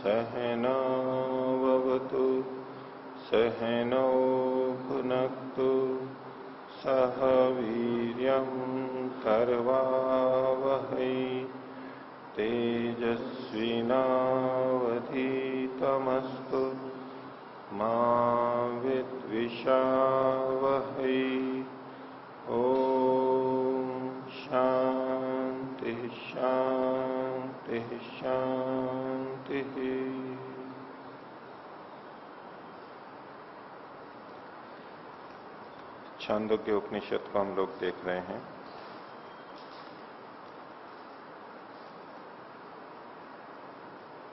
सहनावतु सहनौ भुनक्तु सह वीर्यं करवावहै तेजस्विनावधीतमस्तु मा विद्विषावहै। ओम शांति शांति शांति। छांदोग्य उपनिषद को हम लोग देख रहे हैं।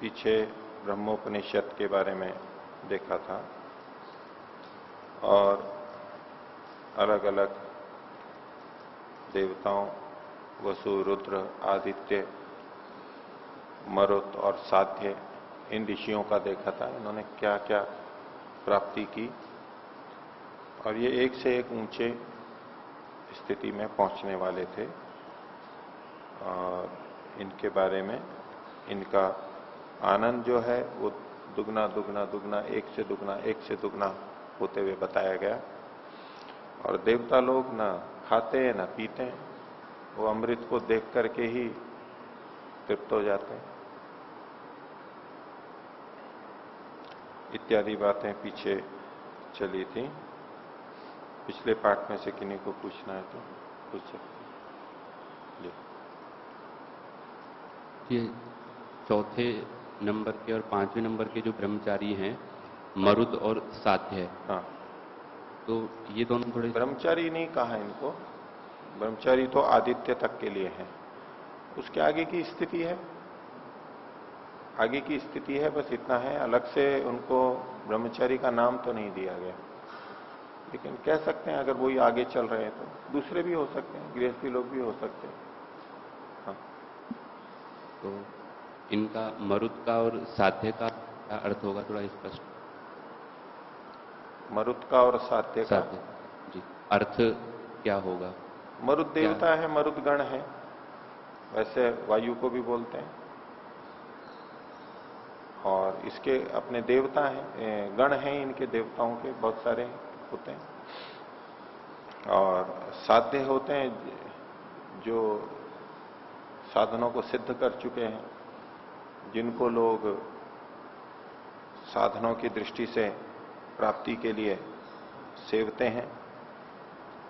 पीछे ब्रह्मोपनिषद के बारे में देखा था और अलग अलग देवताओं वसु रुद्र आदित्य मरुत और साध्य इन ऋषियों का देखा था। इन्होंने क्या क्या प्राप्ति की और ये एक से एक ऊंचे स्थिति में पहुंचने वाले थे और इनके बारे में इनका आनंद जो है वो दुगना दुगना दुगना एक से दुगना होते हुए बताया गया। और देवता लोग ना खाते हैं ना पीते हैं, वो अमृत को देख करके ही तृप्त हो जाते हैं। इत्यादि बातें पीछे चली थी। पिछले पाठ में से किन्हीं को पूछना है तो पूछ सकते हैं। ये चौथे नंबर के और पांचवें नंबर के जो ब्रह्मचारी हैं मरुद और साध्य, हाँ, तो ये दोनों थोड़े ब्रह्मचारी नहीं कहा इनको। ब्रह्मचारी तो आदित्य तक के लिए है, उसके आगे की स्थिति है, आगे की स्थिति है, बस इतना है। अलग से उनको ब्रह्मचारी का नाम तो नहीं दिया गया, लेकिन कह सकते हैं अगर वही आगे चल रहे हैं तो दूसरे भी हो सकते हैं, गृहस्थी लोग भी हो सकते हैं। हाँ। तो इनका मरुद का और साध्य का क्या अर्थ होगा, थोड़ा स्पष्ट। मरुद का और साध्य का जी अर्थ क्या होगा। मरुद देवता है, मरुद गण है, वैसे वायु को भी बोलते हैं। और इसके अपने देवता हैं, गण हैं, इनके देवताओं के बहुत सारे होते हैं। और साध्य होते हैं जो साधनों को सिद्ध कर चुके हैं, जिनको लोग साधनों की दृष्टि से प्राप्ति के लिए सेवते हैं।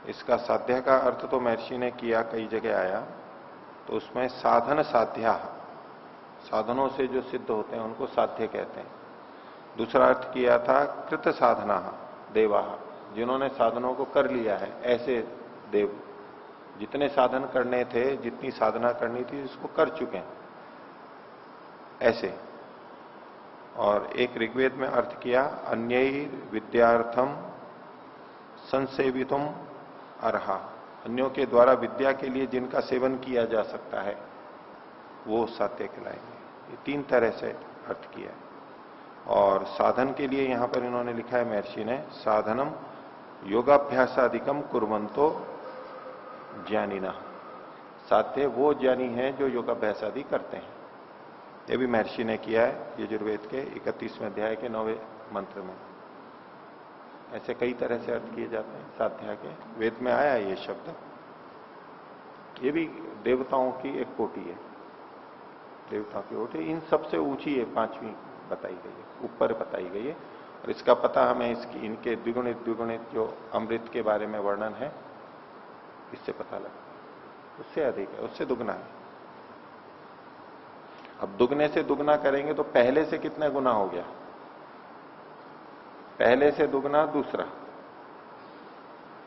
इसका साध्य का अर्थ तो महर्षि ने किया, कई जगह आया, तो उसमें साधन साध्या, साधनों से जो सिद्ध होते हैं उनको साध्य कहते हैं। दूसरा अर्थ किया था कृत साधना देवा, जिन्होंने साधनों को कर लिया है, ऐसे देव, जितने साधन करने थे, जितनी साधना करनी थी उसको कर चुके हैं ऐसे। और एक ऋग्वेद में अर्थ किया अन्य विद्यार्थम संसेवितुम अर्हा, अन्यों के द्वारा विद्या के लिए जिनका सेवन किया जा सकता है वो साध्य कहलाएंगे। ये तीन तरह से अर्थ किया है। और साधन के लिए यहां पर इन्होंने लिखा है महर्षि ने, साधनम योगाभ्यासादिकम कुर्वंतो ज्ञानिना, साध्य वो ज्ञानी है जो योगाभ्यास आदि करते हैं। ये भी महर्षि ने किया है यजुर्वेद के 31वें अध्याय के 9वें मंत्र में। ऐसे कई तरह से अर्थ किए जाते हैं साध्या के, वेद में आया ये शब्द। ये भी देवताओं की एक कोटि है, देवताओं की कोटि इन सबसे ऊंची है, पांचवी बताई गई है, ऊपर बताई गई है। और इसका पता हमें इसकी इनके द्विगुणित द्विगुणित जो अमृत के बारे में वर्णन है इससे पता लगता है, उससे अधिक है, उससे दुगना है। अब दुगने से दुगना करेंगे तो पहले से कितना गुना हो गया, पहले से दुगना दूसरा,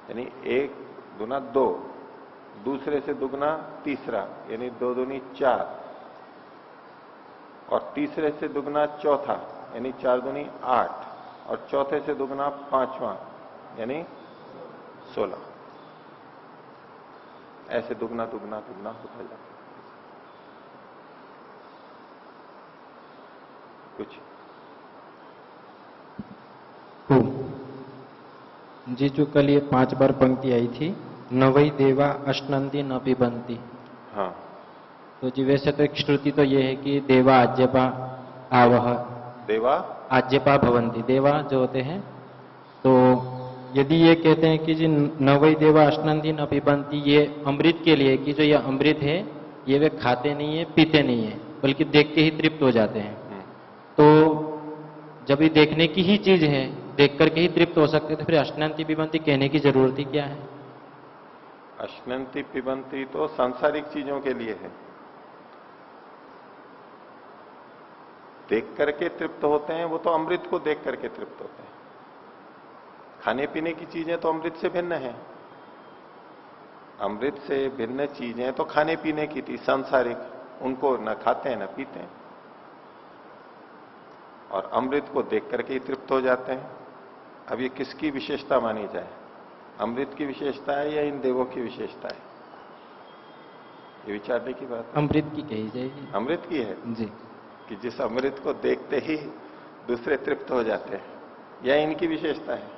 यानी एक दुना दो, दूसरे से दुगना तीसरा, यानी दो दूनी चार, और तीसरे से दुगना चौथा, यानी 4 दूनी 8, और चौथे से दुगना 5वां, यानी 16। ऐसे दुगना दुगना दुगना होता जाता है। कुछ जी, जो कल ये 5 बार पंक्ति आई थी, न वही देवा अष्टनंदी न पिबंती। हाँ, तो जी वैसे तो एक श्रुति तो ये है कि देवा आज्यपा आवह, देवा आज्यपा भवंती, देवा जो होते हैं। तो यदि ये कहते हैं कि जी न वही देवा अष्टनंदी न पिबंती, ये अमृत के लिए कि जो ये अमृत है ये वे खाते नहीं है, पीते नहीं है, बल्कि देख के ही तृप्त हो जाते हैं। तो जब ये देखने की ही चीज है, देख करके ही तृप्त हो सकते, तो फिर अष्टनंती पिबंती कहने की जरूरत ही क्या है? अश्नंती पिबंती तो सांसारिक चीजों के लिए है। देख करके तृप्त होते हैं, वो तो अमृत को देख करके तृप्त होते हैं। खाने पीने की चीजें तो अमृत से भिन्न है। अमृत से भिन्न चीजें तो खाने पीने की थी सांसारिक, उनको न खाते हैं न पीते हैं, और अमृत को देख करके ही तृप्त हो जाते हैं। अब ये किसकी विशेषता मानी जाए? अमृत की विशेषता है या इन देवों की विशेषता है? ये विचारने की बात है। अमृत की कही जाएगी। अमृत की है जी, कि जिस अमृत को देखते ही दूसरे तृप्त हो जाते हैं, या इनकी विशेषता है?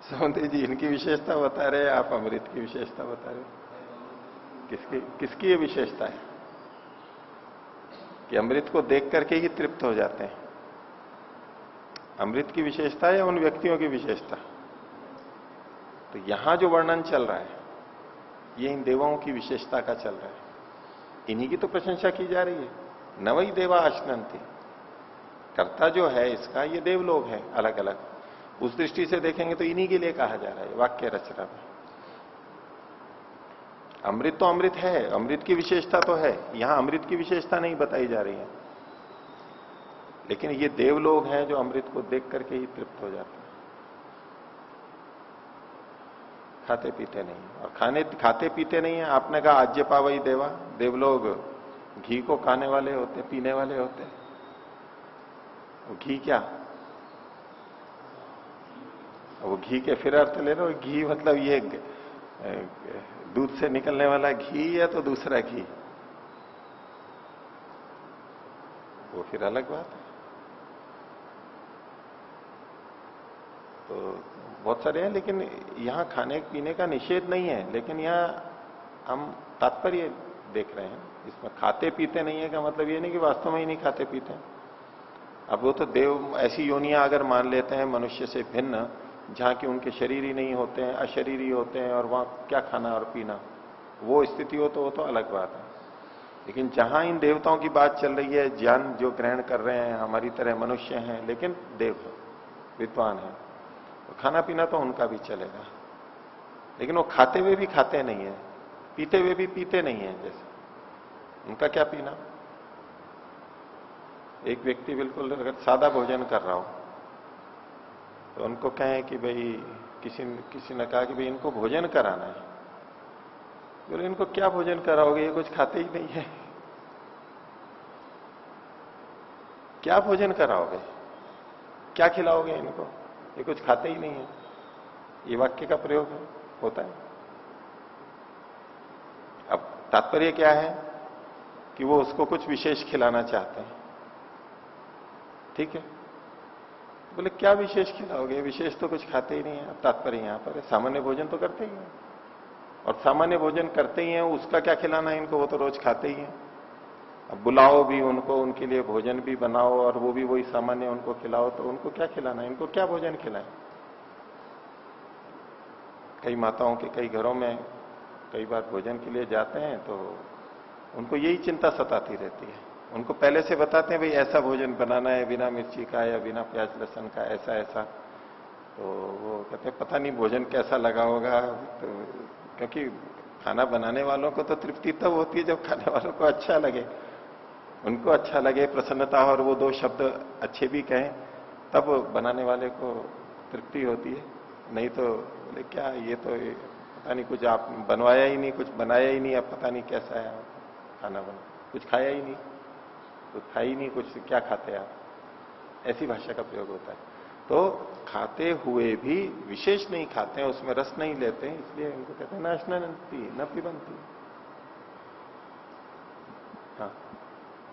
सौंदर्य जी इनकी विशेषता बता रहे हैं, आप अमृत की विशेषता बता रहे हैं। किसकी ये विशेषता है कि अमृत को देख करके ही तृप्त हो जाते हैं? अमृत की विशेषता है या उन व्यक्तियों की विशेषता? तो यहां जो वर्णन चल रहा है ये इन देवों की विशेषता का चल रहा है, इन्हीं की तो प्रशंसा की जा रही है। न वही देवा अश्नंती, कर्ता जो है इसका ये देव लोग हैं अलग अलग। उस दृष्टि से देखेंगे तो इन्हीं के लिए कहा जा रहा है वाक्य रचना में। अमृत तो अमृत है, अमृत की विशेषता तो है, यहां अमृत की विशेषता नहीं बताई जा रही है, लेकिन ये देव लोग हैं जो अमृत को देख करके ही तृप्त हो जाते हैं। खाते पीते नहीं, और खाते पीते नहीं है। आपने कहा आज्यपा वही देवा, देवलोग घी को खाने वाले होते, पीने वाले होते। वो घी क्या? वो घी के फिर अर्थ ले लो। घी मतलब ये दूध से निकलने वाला घी या तो दूसरा घी, वो फिर अलग बात है। तो बहुत सारे हैं, लेकिन यहां खाने पीने का निषेध नहीं है, लेकिन यहां हम तात्पर्य देख रहे हैं। इसमें खाते पीते नहीं है का मतलब ये नहीं कि वास्तव में ही नहीं खाते पीते। अब वो तो देव ऐसी योनियां अगर मान लेते हैं मनुष्य से भिन्न, जहां कि उनके शरीर ही नहीं होते हैं, अशरीरी होते हैं, और वहां क्या खाना और पीना, वो स्थिति हो तो वो तो अलग बात है। लेकिन जहां इन देवताओं की बात चल रही है, ज्ञान जो ग्रहण कर रहे हैं, हमारी तरह मनुष्य हैं लेकिन देव विद्वान हैं, तो खाना पीना तो उनका भी चलेगा। लेकिन वो खाते हुए भी खाते नहीं है, पीते हुए भी पीते नहीं है। जैसे उनका क्या पीना? एक व्यक्ति बिल्कुल अगर सादा भोजन कर रहा हो तो उनको कहें कि भाई किसी ने कहा कि भाई इनको भोजन कराना है, बोले इनको क्या भोजन कराओगे, ये कुछ खाते ही नहीं है। क्या भोजन कराओगे, क्या खिलाओगे इनको, ये कुछ खाते ही नहीं है। ये वाक्य का प्रयोग होता है। अब तात्पर्य क्या है कि वो उसको कुछ विशेष खिलाना चाहते हैं, ठीक है। बोले क्या विशेष खिलाओगे, विशेष तो कुछ खाते ही नहीं है। अब तात्पर्य यहां पर है सामान्य भोजन तो करते ही हैं, और सामान्य भोजन करते ही हैं, उसका क्या खिलाना है इनको, वो तो रोज खाते ही हैं। अब बुलाओ भी उनको, उनके लिए भोजन भी बनाओ, और वो भी वही सामान्य उनको खिलाओ, तो उनको क्या खिलाना है, इनको क्या भोजन खिलाएं। कई माताओं के कई घरों में कई बार भोजन के लिए जाते हैं तो उनको यही चिंता सताती रहती है। उनको पहले से बताते हैं भाई ऐसा भोजन बनाना है, बिना मिर्ची का या बिना प्याज लहसुन का, ऐसा ऐसा। तो वो कहते हैं पता नहीं भोजन कैसा लगा होगा, तो क्योंकि खाना बनाने वालों को तो तृप्ति तब होती है जब खाने वालों को अच्छा लगे, उनको अच्छा लगे, प्रसन्नता, और वो दो शब्द अच्छे भी कहें, तब बनाने वाले को तृप्ति होती है। नहीं तो बोले क्या, ये तो पता नहीं कुछ आप बनवाया ही नहीं, कुछ बनाया ही नहीं, अब पता नहीं कैसा है खाना बना, कुछ खाया ही नहीं, कुछ खाया ही नहीं, कुछ क्या खाते आप, ऐसी भाषा का प्रयोग होता है। तो खाते हुए भी विशेष नहीं खाते हैं, उसमें रस नहीं लेते हैं, इसलिए इनको कहते हैं नाशनंती न पिबंती। हाँ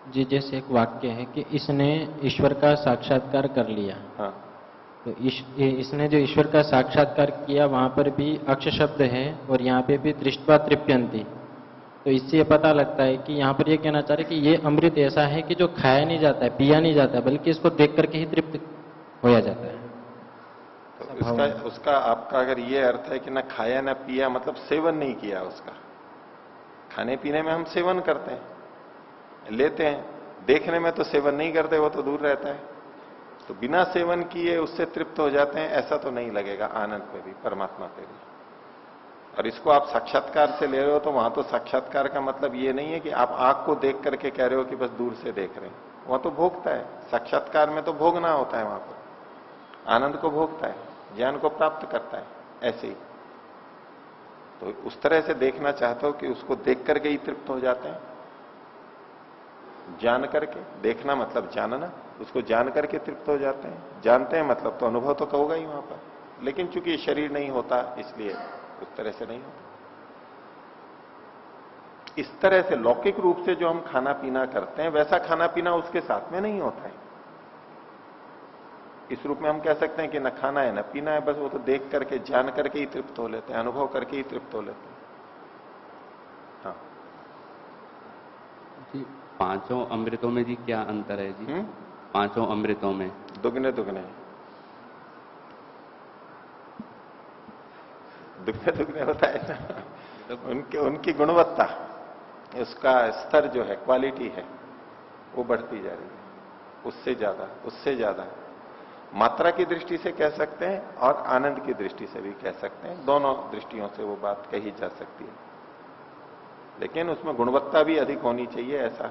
जी, जैसे एक वाक्य है कि इसने ईश्वर का साक्षात्कार कर लिया। हाँ। तो इसने जो ईश्वर का साक्षात्कार किया, वहां पर भी अक्ष शब्द है और यहाँ पे भी दृष्टवा तृप्यंती। तो इससे ये पता लगता है कि यहाँ पर ये कहना चाह रहे कि ये अमृत ऐसा है कि जो खाया नहीं जाता है, पिया नहीं जाता है, बल्कि इसको देख करके ही तृप्त होया जाता है। तो उसका आपका अगर ये अर्थ है कि ना खाया ना पिया, मतलब सेवन नहीं किया उसका। खाने पीने में हम सेवन करते हैं, लेते हैं, देखने में तो सेवन नहीं करते, वो तो दूर रहता है। तो बिना सेवन किए उससे तृप्त हो जाते हैं, ऐसा तो नहीं लगेगा आनंद पे भी, परमात्मा पे भी। और इसको आप साक्षात्कार से ले रहे हो, तो वहां तो साक्षात्कार का मतलब ये नहीं है कि आप आंख को देख करके कह रहे हो कि बस दूर से देख रहे हैं, वहां तो भोगता है। साक्षात्कार में तो भोगना होता है, वहां पर आनंद को भोगता है, ज्ञान को प्राप्त करता है, ऐसे ही। तो उस तरह से देखना चाहते हो कि उसको देख करके ही तृप्त हो जाते हैं, जान करके। देखना मतलब जानना, उसको जान करके तृप्त हो जाते हैं। जानते हैं मतलब तो अनुभव तो होगा ही वहां पर, लेकिन चूंकि शरीर नहीं होता इसलिए उस तरह से नहीं होता। इस तरह से लौकिक रूप से जो हम खाना पीना करते हैं, वैसा खाना पीना उसके साथ में नहीं होता है। इस रूप में हम कह सकते हैं कि न खाना है न पीना है, बस वो तो देख करके जान करके ही तृप्त हो लेते हैं, अनुभव करके ही तृप्त हो लेते हैं। हाँ जी, पांचों अमृतों में जी क्या अंतर है जी? पांचों अमृतों में दुगने दुगने दुगने दुगने होता है ना। उनकी गुणवत्ता, उसका स्तर जो है, क्वालिटी है, वो बढ़ती जा रही है, उससे ज्यादा मात्रा की दृष्टि से कह सकते हैं और आनंद की दृष्टि से भी कह सकते हैं। दोनों दृष्टियों से वो बात कही जा सकती है, लेकिन उसमें गुणवत्ता भी अधिक होनी चाहिए, ऐसा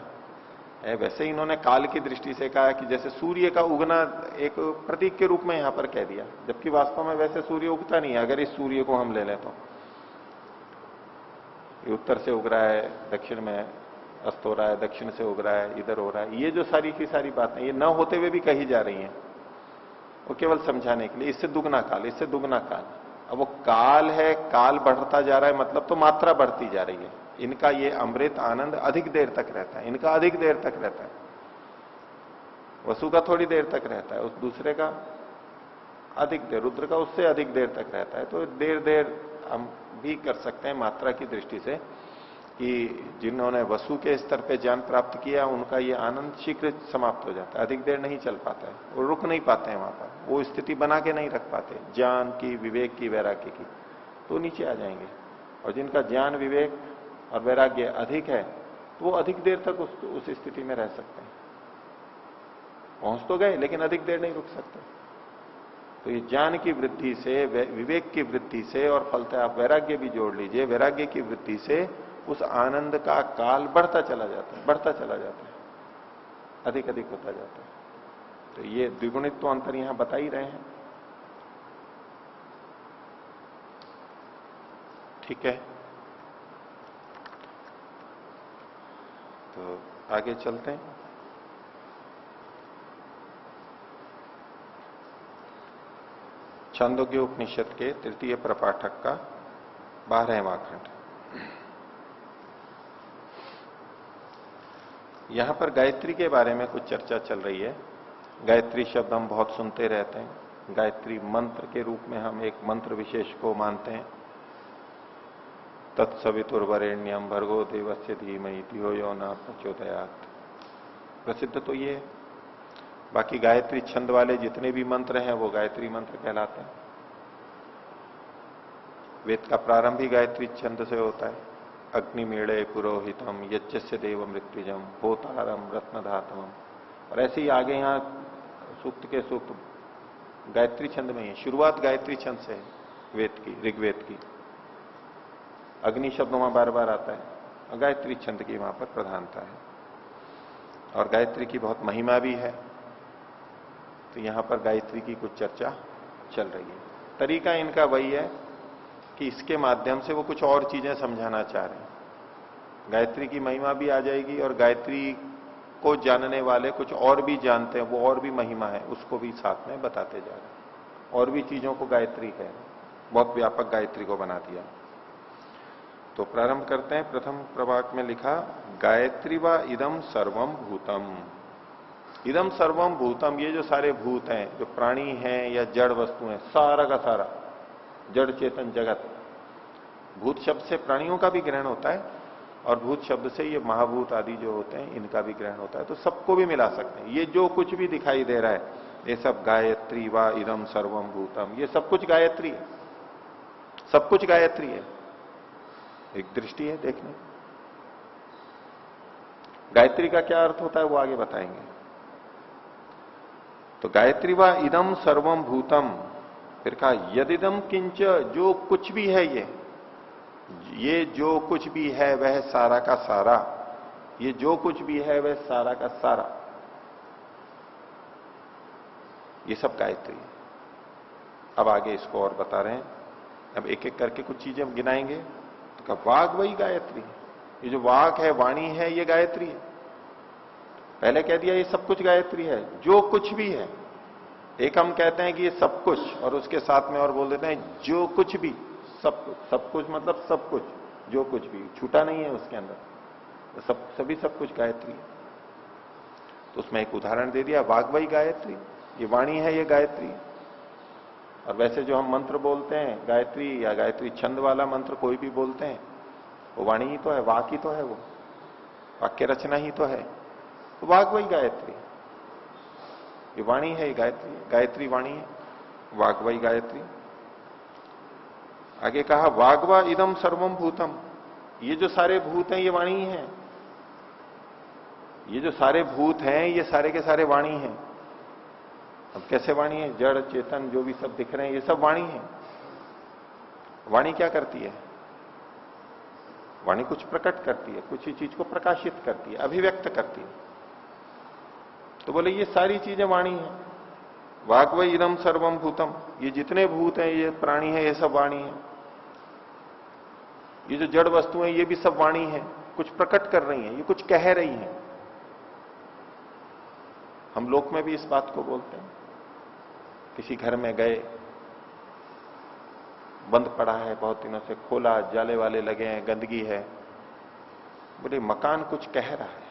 है। वैसे ही इन्होंने काल की दृष्टि से कहा कि जैसे सूर्य का उगना एक प्रतीक के रूप में यहां पर कह दिया, जबकि वास्तव में वैसे सूर्य उगता नहीं है। अगर इस सूर्य को हम ले लें तो ये उत्तर से उग रहा है, दक्षिण में अस्त हो रहा है, दक्षिण से उग रहा है, इधर हो रहा है, ये जो सारी की सारी बातें ये न होते हुए भी कही जा रही हैं, वो केवल समझाने के लिए। इससे दुगना काल, इससे दुगना काल। अब वो काल है, काल बढ़ता जा रहा है, मतलब तो मात्रा बढ़ती जा रही है। इनका ये अमृत आनंद अधिक देर तक रहता है, इनका अधिक देर तक रहता है। वसु का थोड़ी देर तक रहता है, उस दूसरे का अधिक देर, रुद्र का उससे अधिक देर तक रहता है। तो देर देर हम भी कर सकते हैं मात्रा की दृष्टि से कि जिन्होंने वसु के स्तर पे ज्ञान प्राप्त किया, उनका ये आनंद शीघ्र समाप्त हो जाता है, अधिक देर नहीं चल पाता है, वो रुक नहीं पाते हैं वहां पर, वो स्थिति बना के नहीं रख पाते ज्ञान की, विवेक की, वैराग्य की, तो नीचे आ जाएंगे। और जिनका ज्ञान, विवेक और वैराग्य अधिक है, तो वो अधिक देर तक उस स्थिति में रह सकते हैं। पहुंच तो गए, लेकिन अधिक देर नहीं रुक सकते। तो ये ज्ञान की वृद्धि से, विवेक की वृद्धि से, और फलतः आप वैराग्य भी जोड़ लीजिए, वैराग्य की वृद्धि से उस आनंद का काल बढ़ता चला जाता है, बढ़ता चला जाता है, अधिक अधिक होता जाता है। तो ये द्विगुणित्व अंतर यहां बता ही रहे हैं। ठीक है, तो आगे चलते हैं। छांदोग्य उपनिषद के तृतीय प्रपाठक का 12वां खंड। यहां पर गायत्री के बारे में कुछ चर्चा चल रही है। गायत्री शब्द हम बहुत सुनते रहते हैं, गायत्री मंत्र के रूप में हम एक मंत्र विशेष को मानते हैं। तत्सवितुर्वरेण्यम भर्गो देवस्य धीमहि धियो यो न प्रचोदयात्, प्रसिद्ध तो ये है। बाकी गायत्री छंद वाले जितने भी मंत्र हैं वो गायत्री मंत्र कहलाते हैं। वेद का प्रारंभ ही गायत्री छंद से होता है। अग्निमीड़े पुरोहितम यज्ञस्य देव मृत्युजम होतारम रत्नधातम, और ऐसे ही आगे यहां सूक्त के सूक्त गायत्री छंद में ही, शुरुआत गायत्री छंद से है वेद की, ऋग्वेद की। अग्नि शब्द वहां बार बार आता है, और गायत्री छंद की वहां पर प्रधानता है, और गायत्री की बहुत महिमा भी है। तो यहां पर गायत्री की कुछ चर्चा चल रही है। तरीका इनका वही है कि इसके माध्यम से वो कुछ और चीजें समझाना चाह रहे हैं। गायत्री की महिमा भी आ जाएगी और गायत्री को जानने वाले कुछ और भी जानते हैं, वो और भी महिमा है, उसको भी साथ में बताते जा रहे हैं। और भी चीजों को गायत्री है, बहुत व्यापक गायत्री को बना दिया। तो प्रारंभ करते हैं। प्रथम प्रभाग में लिखा, गायत्री व इदम सर्वम भूतम। इदम सर्वम भूतम, ये जो सारे भूत हैं, जो प्राणी हैं या जड़ वस्तु हैं, सारा का सारा जड़ चेतन जगत। भूत शब्द से प्राणियों का भी ग्रहण होता है और भूत शब्द से ये महाभूत आदि जो होते हैं इनका भी ग्रहण होता है, तो सबको भी मिला सकते हैं। ये जो कुछ भी दिखाई दे रहा है ये सब गायत्री व इदम सर्वम भूतम, ये सब कुछ गायत्री है, सब कुछ गायत्री है। एक दृष्टि है देखने। गायत्री का क्या अर्थ होता है वो आगे बताएंगे। तो गायत्री व इदम सर्वम भूतम, फिर कहा यदिदम किंच, जो कुछ भी है ये जो कुछ भी है वह सारा का सारा, ये जो कुछ भी है वह सारा का सारा, ये सब गायत्री है। अब आगे इसको और बता रहे हैं। अब एक एक करके कुछ चीजें हम गिनाएंगे। तो कहा वाग वही गायत्री है, ये जो वाग है, वाणी है, ये गायत्री है। पहले कह दिया ये सब कुछ गायत्री है, जो कुछ भी है। एक हम कहते हैं कि ये सब कुछ, और उसके साथ में और बोल देते हैं जो कुछ भी, सब कुछ। सब कुछ मतलब सब कुछ, जो कुछ भी, छूटा नहीं है उसके अंदर, तो सभी सब कुछ गायत्री है। तो उसमें एक उदाहरण दे दिया, वाग्वई गायत्री, ये वाणी है, ये गायत्री। और वैसे जो हम मंत्र बोलते हैं गायत्री या गायत्री छंद वाला मंत्र कोई भी बोलते हैं, वो वाणी ही तो है, वाक ही तो है, वो वाक्य रचना ही तो है। तो वाग्वई गायत्री, ये वाणी है, ये गायत्री है, गायत्री वाणी है, वाग्वई गायत्री। आगे कहा वाग्वा इदम सर्वम भूतम, ये जो सारे भूत हैं ये वाणी ही है। ये जो सारे भूत हैं ये सारे के सारे वाणी हैं। अब कैसे वाणी है? जड़ चेतन जो भी सब दिख रहे हैं ये सब वाणी है। वाणी क्या करती है? वाणी कुछ प्रकट करती है, कुछ ही चीज को प्रकाशित करती है, अभिव्यक्त करती है। तो बोले ये सारी चीजें वाणी है। वाग्वई इदम सर्वम भूतम, ये जितने भूत हैं, ये प्राणी है, ये सब वाणी है। ये जो जड़ वस्तु है ये भी सब वाणी है, कुछ प्रकट कर रही हैं, ये कुछ कह रही हैं। हम लोक में भी इस बात को बोलते हैं। किसी घर में गए, बंद पड़ा है बहुत दिनों से, खोला, जाले वाले लगे हैं, गंदगी है, बोले मकान कुछ कह रहा है,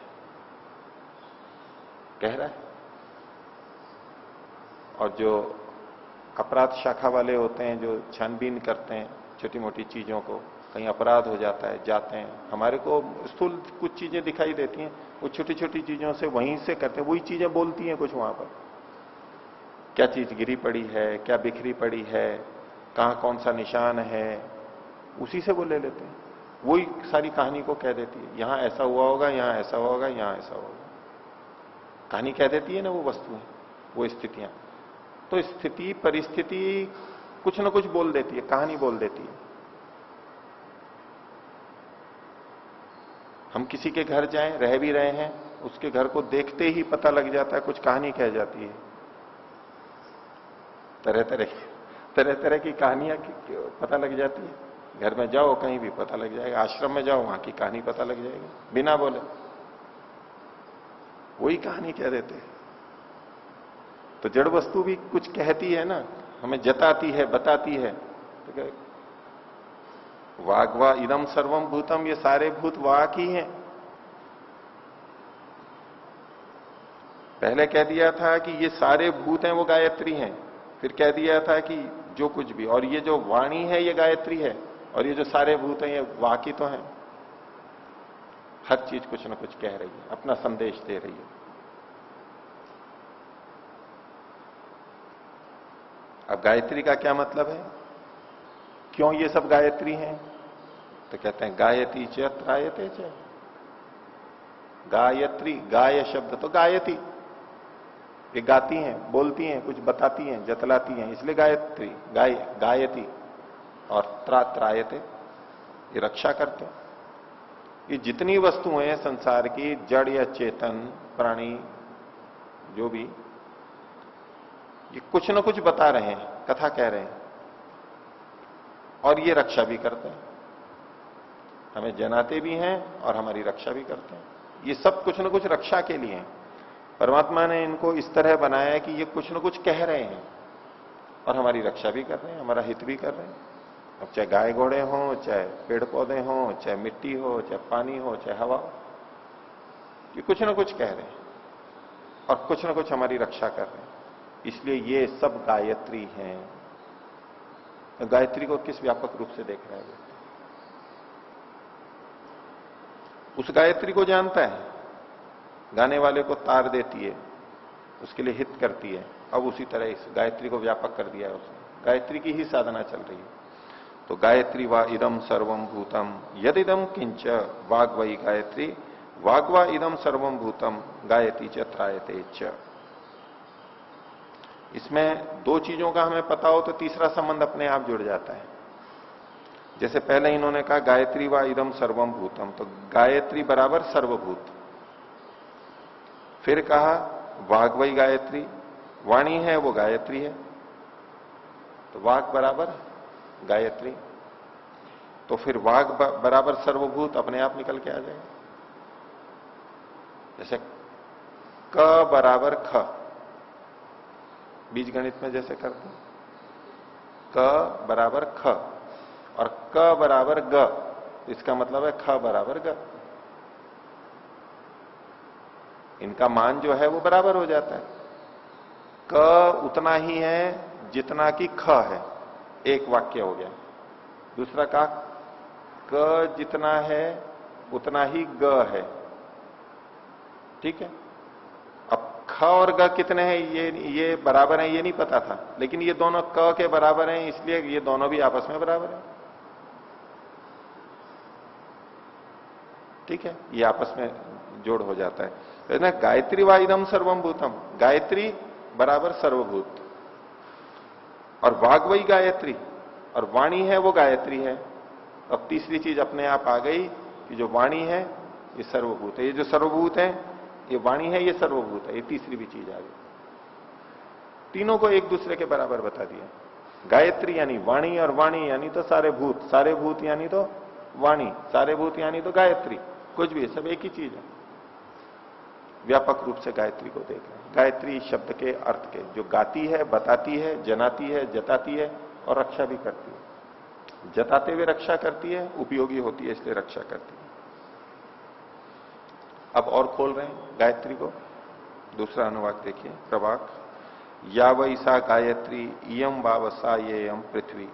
कह रहा है। और जो अपराध शाखा वाले होते हैं जो छानबीन करते हैं छोटी मोटी चीजों को, कहीं अपराध हो जाता है, जाते हैं, हमारे को स्थूल कुछ चीजें दिखाई देती हैं, वो छोटी छोटी चीजों से वहीं से करते हैं, वही चीजें बोलती हैं कुछ वहां पर। क्या चीज गिरी पड़ी है, क्या बिखरी पड़ी है, कहां कौन सा निशान है, उसी से वो ले लेते हैं, वही सारी कहानी को कह देती है। यहां ऐसा हुआ होगा, यहां ऐसा होगा, यहां ऐसा होगा, कहानी कह देती है ना वो वस्तुएं, वो स्थितियां। तो स्थिति परिस्थिति कुछ ना कुछ बोल देती है, कहानी बोल देती है। हम किसी के घर जाएं, रह भी रहे हैं, उसके घर को देखते ही पता लग जाता है, कुछ कहानी कह जाती है। तरह तरह की कहानियां पता लग जाती है। घर में जाओ कहीं भी पता लग जाएगा, आश्रम में जाओ वहां की कहानी पता लग जाएगी, बिना बोले वही कहानी कह देते हैं। तो जड़ वस्तु भी कुछ कहती है ना, हमें जताती है, बताती है। तो वाग्वा इदम सर्वम भूतम, ये सारे भूत वाक ही हैं। पहले कह दिया था कि ये सारे भूत हैं वो गायत्री हैं, फिर कह दिया था कि जो कुछ भी, और ये जो वाणी है ये गायत्री है, और ये जो सारे भूत हैं ये वाक ही तो हैं। हर चीज कुछ ना कुछ कह रही है, अपना संदेश दे रही है। अब गायत्री का क्या मतलब है? क्यों ये सब गायत्री हैं? तो कहते हैं गायती च त्रायते च। गायत्री, गाय शब्द तो गायती, ये गाती हैं, बोलती हैं, कुछ बताती हैं, जतलाती हैं, इसलिए गायत्री, गायती। और त्रायते, ये रक्षा करते हैं। ये जितनी वस्तुएं हैं संसार की, जड़ या चेतन प्राणी जो भी, ये कुछ ना कुछ बता रहे हैं, कथा कह रहे हैं। और ये रक्षा भी करते हैं, हमें जनाते भी हैं और हमारी रक्षा भी करते हैं। ये सब कुछ न कुछ रक्षा के लिए है। परमात्मा ने इनको इस तरह बनाया है कि ये कुछ न कुछ कह रहे हैं और हमारी रक्षा भी कर रहे हैं, हमारा हित भी कर रहे हैं। अब चाहे गाय घोड़े हों, चाहे पेड़ पौधे हों, चाहे मिट्टी हो, चाहे पानी हो, चाहे हवा हो, ये कुछ न कुछ कह रहे हैं और कुछ न कुछ हमारी रक्षा कर रहे हैं। इसलिए ये सब गायत्री हैं। तो गायत्री को किस व्यापक रूप से देख रहा है व्यक्ति? उस गायत्री को जानता है, गाने वाले को तार देती है, उसके लिए हित करती है। अब उसी तरह इस गायत्री को व्यापक कर दिया है उसने, गायत्री की ही साधना चल रही है। तो गायत्री वा इदम सर्वम भूतम यदिदम किंच वाग वही गायत्री वाग्वा इदम सर्वम भूतम गायती च त्रायते च। इसमें दो चीजों का हमें पता हो तो तीसरा संबंध अपने आप जुड़ जाता है। जैसे पहले इन्होंने कहा गायत्री वा इदम सर्वम भूतम, तो गायत्री बराबर सर्वभूत। फिर कहा वाग वही गायत्री, वाणी है वो गायत्री है, तो वाग बराबर गायत्री। तो फिर वाग बराबर सर्वभूत अपने आप निकल के आ जाएगा। जैसे क बराबर ख, बीज गणित में जैसे करते हैं, क बराबर ख और क बराबर ग, इसका मतलब है ख बराबर ग। इनका मान जो है वो बराबर हो जाता है। क उतना ही है जितना कि ख है, एक वाक्य हो गया। दूसरा का क जितना है उतना ही ग है, ठीक है। अब ख और ग कितने हैं ये बराबर हैं ये नहीं पता था, लेकिन ये दोनों क के बराबर हैं, इसलिए ये दोनों भी आपस में बराबर हैं, ठीक है। ये आपस में जोड़ हो जाता है। तो ना गायत्री वा इदम सर्वम भूतम, गायत्री बराबर सर्वभूत, और वाग वही गायत्री, और वाणी है वो गायत्री है। अब तीसरी चीज अपने आप आ गई कि जो वाणी है ये सर्वभूत है, ये जो सर्वभूत है ये वाणी है, ये सर्वभूत है, ये तीसरी भी चीज आ गई। तीनों को एक दूसरे के बराबर बता दिया। गायत्री यानी वाणी, और वाणी यानी तो सारे भूत, सारे भूत यानी तो वाणी, सारे भूत यानी तो गायत्री, कुछ भी सब एक ही चीज है। व्यापक रूप से गायत्री को देख रहे हैं। गायत्री शब्द के अर्थ के, जो गाती है, बताती है, जनाती है, जताती है और रक्षा भी करती है। जताते हुए रक्षा करती है, उपयोगी होती है इसलिए रक्षा करती है। अब और खोल रहे हैं गायत्री को, दूसरा अनुवाद देखिए, प्रवाक या वैसा गायत्री इयम वावसा येयम पृथ्वी।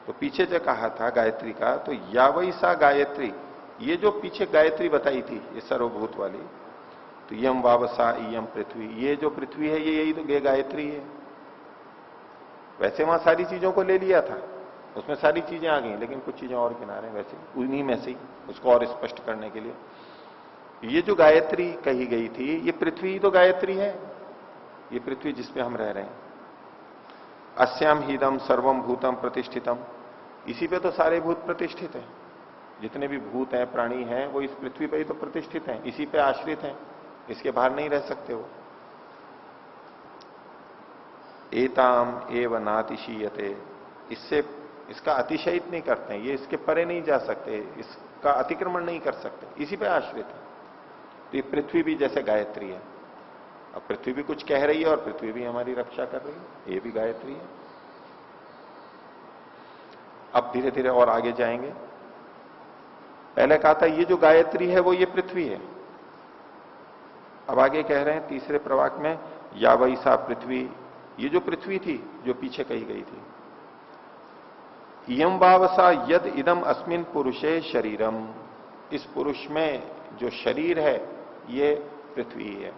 तो पीछे जो कहा था गायत्री का, तो या वैसा गायत्री, ये जो पीछे गायत्री बताई थी ये सर्वभूत वाली, तो यम वावसा इयम पृथ्वी, ये जो पृथ्वी है ये यही तो ये गायत्री है। वैसे वहां सारी चीजों को ले लिया था, उसमें सारी चीजें आ गई, लेकिन कुछ चीजें और किनारे वैसे उन्हीं में से ही, उसको और स्पष्ट करने के लिए ये जो गायत्री कही गई थी, ये पृथ्वी तो गायत्री है, ये पृथ्वी जिसपे हम रह रहे हैं। अस्याम हीदम सर्वम भूतम प्रतिष्ठितम, इसी पे तो सारे भूत प्रतिष्ठित हैं। जितने भी भूत हैं, प्राणी हैं, वो इस पृथ्वी पे ही तो प्रतिष्ठित हैं, इसी पे आश्रित हैं, इसके बाहर नहीं रह सकते वो। एताम एव नातिशीयते, इससे इसका अतिशयित नहीं करते हैं, ये इसके परे नहीं जा सकते, इसका अतिक्रमण नहीं कर सकते, इसी पे आश्रित है। तो ये पृथ्वी भी जैसे गायत्री है। अब पृथ्वी भी कुछ कह रही है और पृथ्वी भी हमारी रक्षा कर रही है, ये भी गायत्री है। अब धीरे धीरे और आगे जाएंगे। पहले कहा था ये जो गायत्री है वो ये पृथ्वी है। अब आगे कह रहे हैं तीसरे प्रवाक में, या वैसा पृथ्वी, ये जो पृथ्वी थी जो पीछे कही गई थी, इयम वावसा यद इदम अस्मिन पुरुषे शरीरम, इस पुरुष में जो शरीर है ये पृथ्वी है।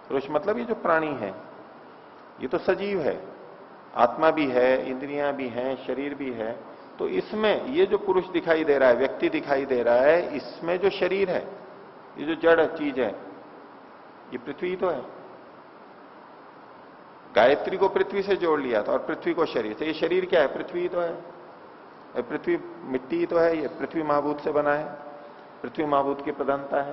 पुरुष मतलब ये जो प्राणी है, ये तो सजीव है, आत्मा भी है, इंद्रियां भी हैं, शरीर भी है। तो इसमें ये जो पुरुष दिखाई दे रहा है, व्यक्ति दिखाई दे रहा है, इसमें जो शरीर है, ये जो जड़ चीज है, ये पृथ्वी तो है। गायत्री को पृथ्वी से जोड़ लिया था और पृथ्वी को शरीर से। ये शरीर क्या है? पृथ्वी तो है। पृथ्वी मिट्टी तो है, ये पृथ्वी महाभूत से बना है, पृथ्वी महाभूत की प्रधानता है।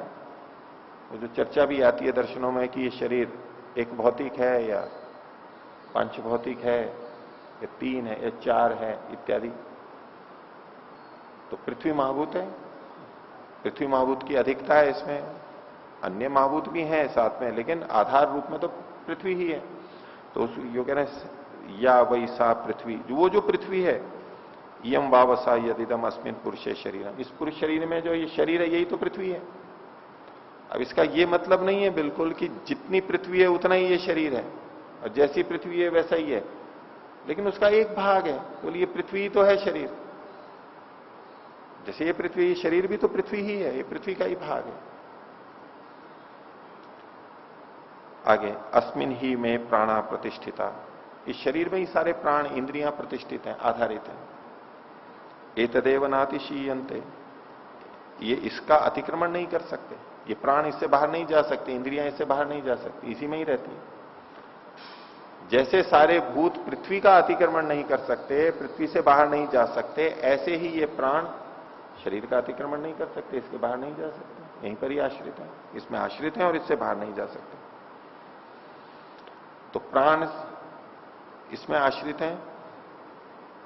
वो जो चर्चा भी आती है दर्शनों में कि ये शरीर एक भौतिक है या पांच भौतिक है, या 3 है या 4 है इत्यादि। तो पृथ्वी महाभूत है, पृथ्वी महाभूत की अधिकता है इसमें, अन्य महाभूत भी हैं साथ में, लेकिन आधार रूप में तो पृथ्वी ही है। तो उस यो कह रहे हैं या वही सा पृथ्वी, वो जो पृथ्वी है, यम वावसा यदिदम अस्मिन पुरुषे शरीरम, इस पुरुष शरीर में जो ये शरीर है यही तो पृथ्वी है। अब इसका ये मतलब नहीं है बिल्कुल कि जितनी पृथ्वी है उतना ही ये शरीर है और जैसी पृथ्वी है वैसा ही है, लेकिन उसका एक भाग है। बोलिए पृथ्वी तो है शरीर, जैसे ये पृथ्वी, शरीर भी तो पृथ्वी ही है, ये पृथ्वी का ही भाग है। आगे अस्मिन ही में प्राणा प्रतिष्ठिता, इस शरीर में ही सारे प्राण इंद्रियां प्रतिष्ठित हैं, आधारित हैं। एतदेव नातिशीयन्ते, ये इसका अतिक्रमण नहीं कर सकते, ये प्राण इससे बाहर नहीं जा सकते, इंद्रियां इससे बाहर नहीं जा सकती, इसी में ही रहती है। जैसे सारे भूत पृथ्वी का अतिक्रमण नहीं कर सकते, पृथ्वी से बाहर नहीं जा सकते, ऐसे ही ये प्राण शरीर का अतिक्रमण नहीं कर सकते, इसके बाहर नहीं जा सकते, यहीं पर ही आश्रित है, इसमें आश्रित है और इससे बाहर नहीं जा सकते। तो प्राण इसमें आश्रित हैं।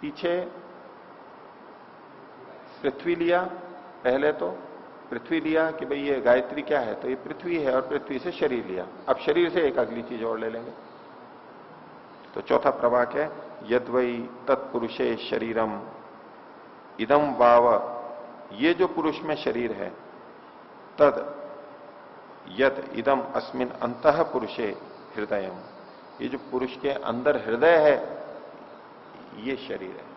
पीछे पृथ्वी लिया, पहले तो पृथ्वी लिया कि भाई ये गायत्री क्या है, तो ये पृथ्वी है, और पृथ्वी से शरीर लिया। अब शरीर से एक अगली चीज और ले लेंगे। तो चौथा प्रवाक है यद्वै तत्पुरुषे शरीरम इदम वाव, ये जो पुरुष में शरीर है, तद यद इदम अस्मिन अंतः पुरुषे हृदयम, ये जो पुरुष के अंदर हृदय है ये शरीर है।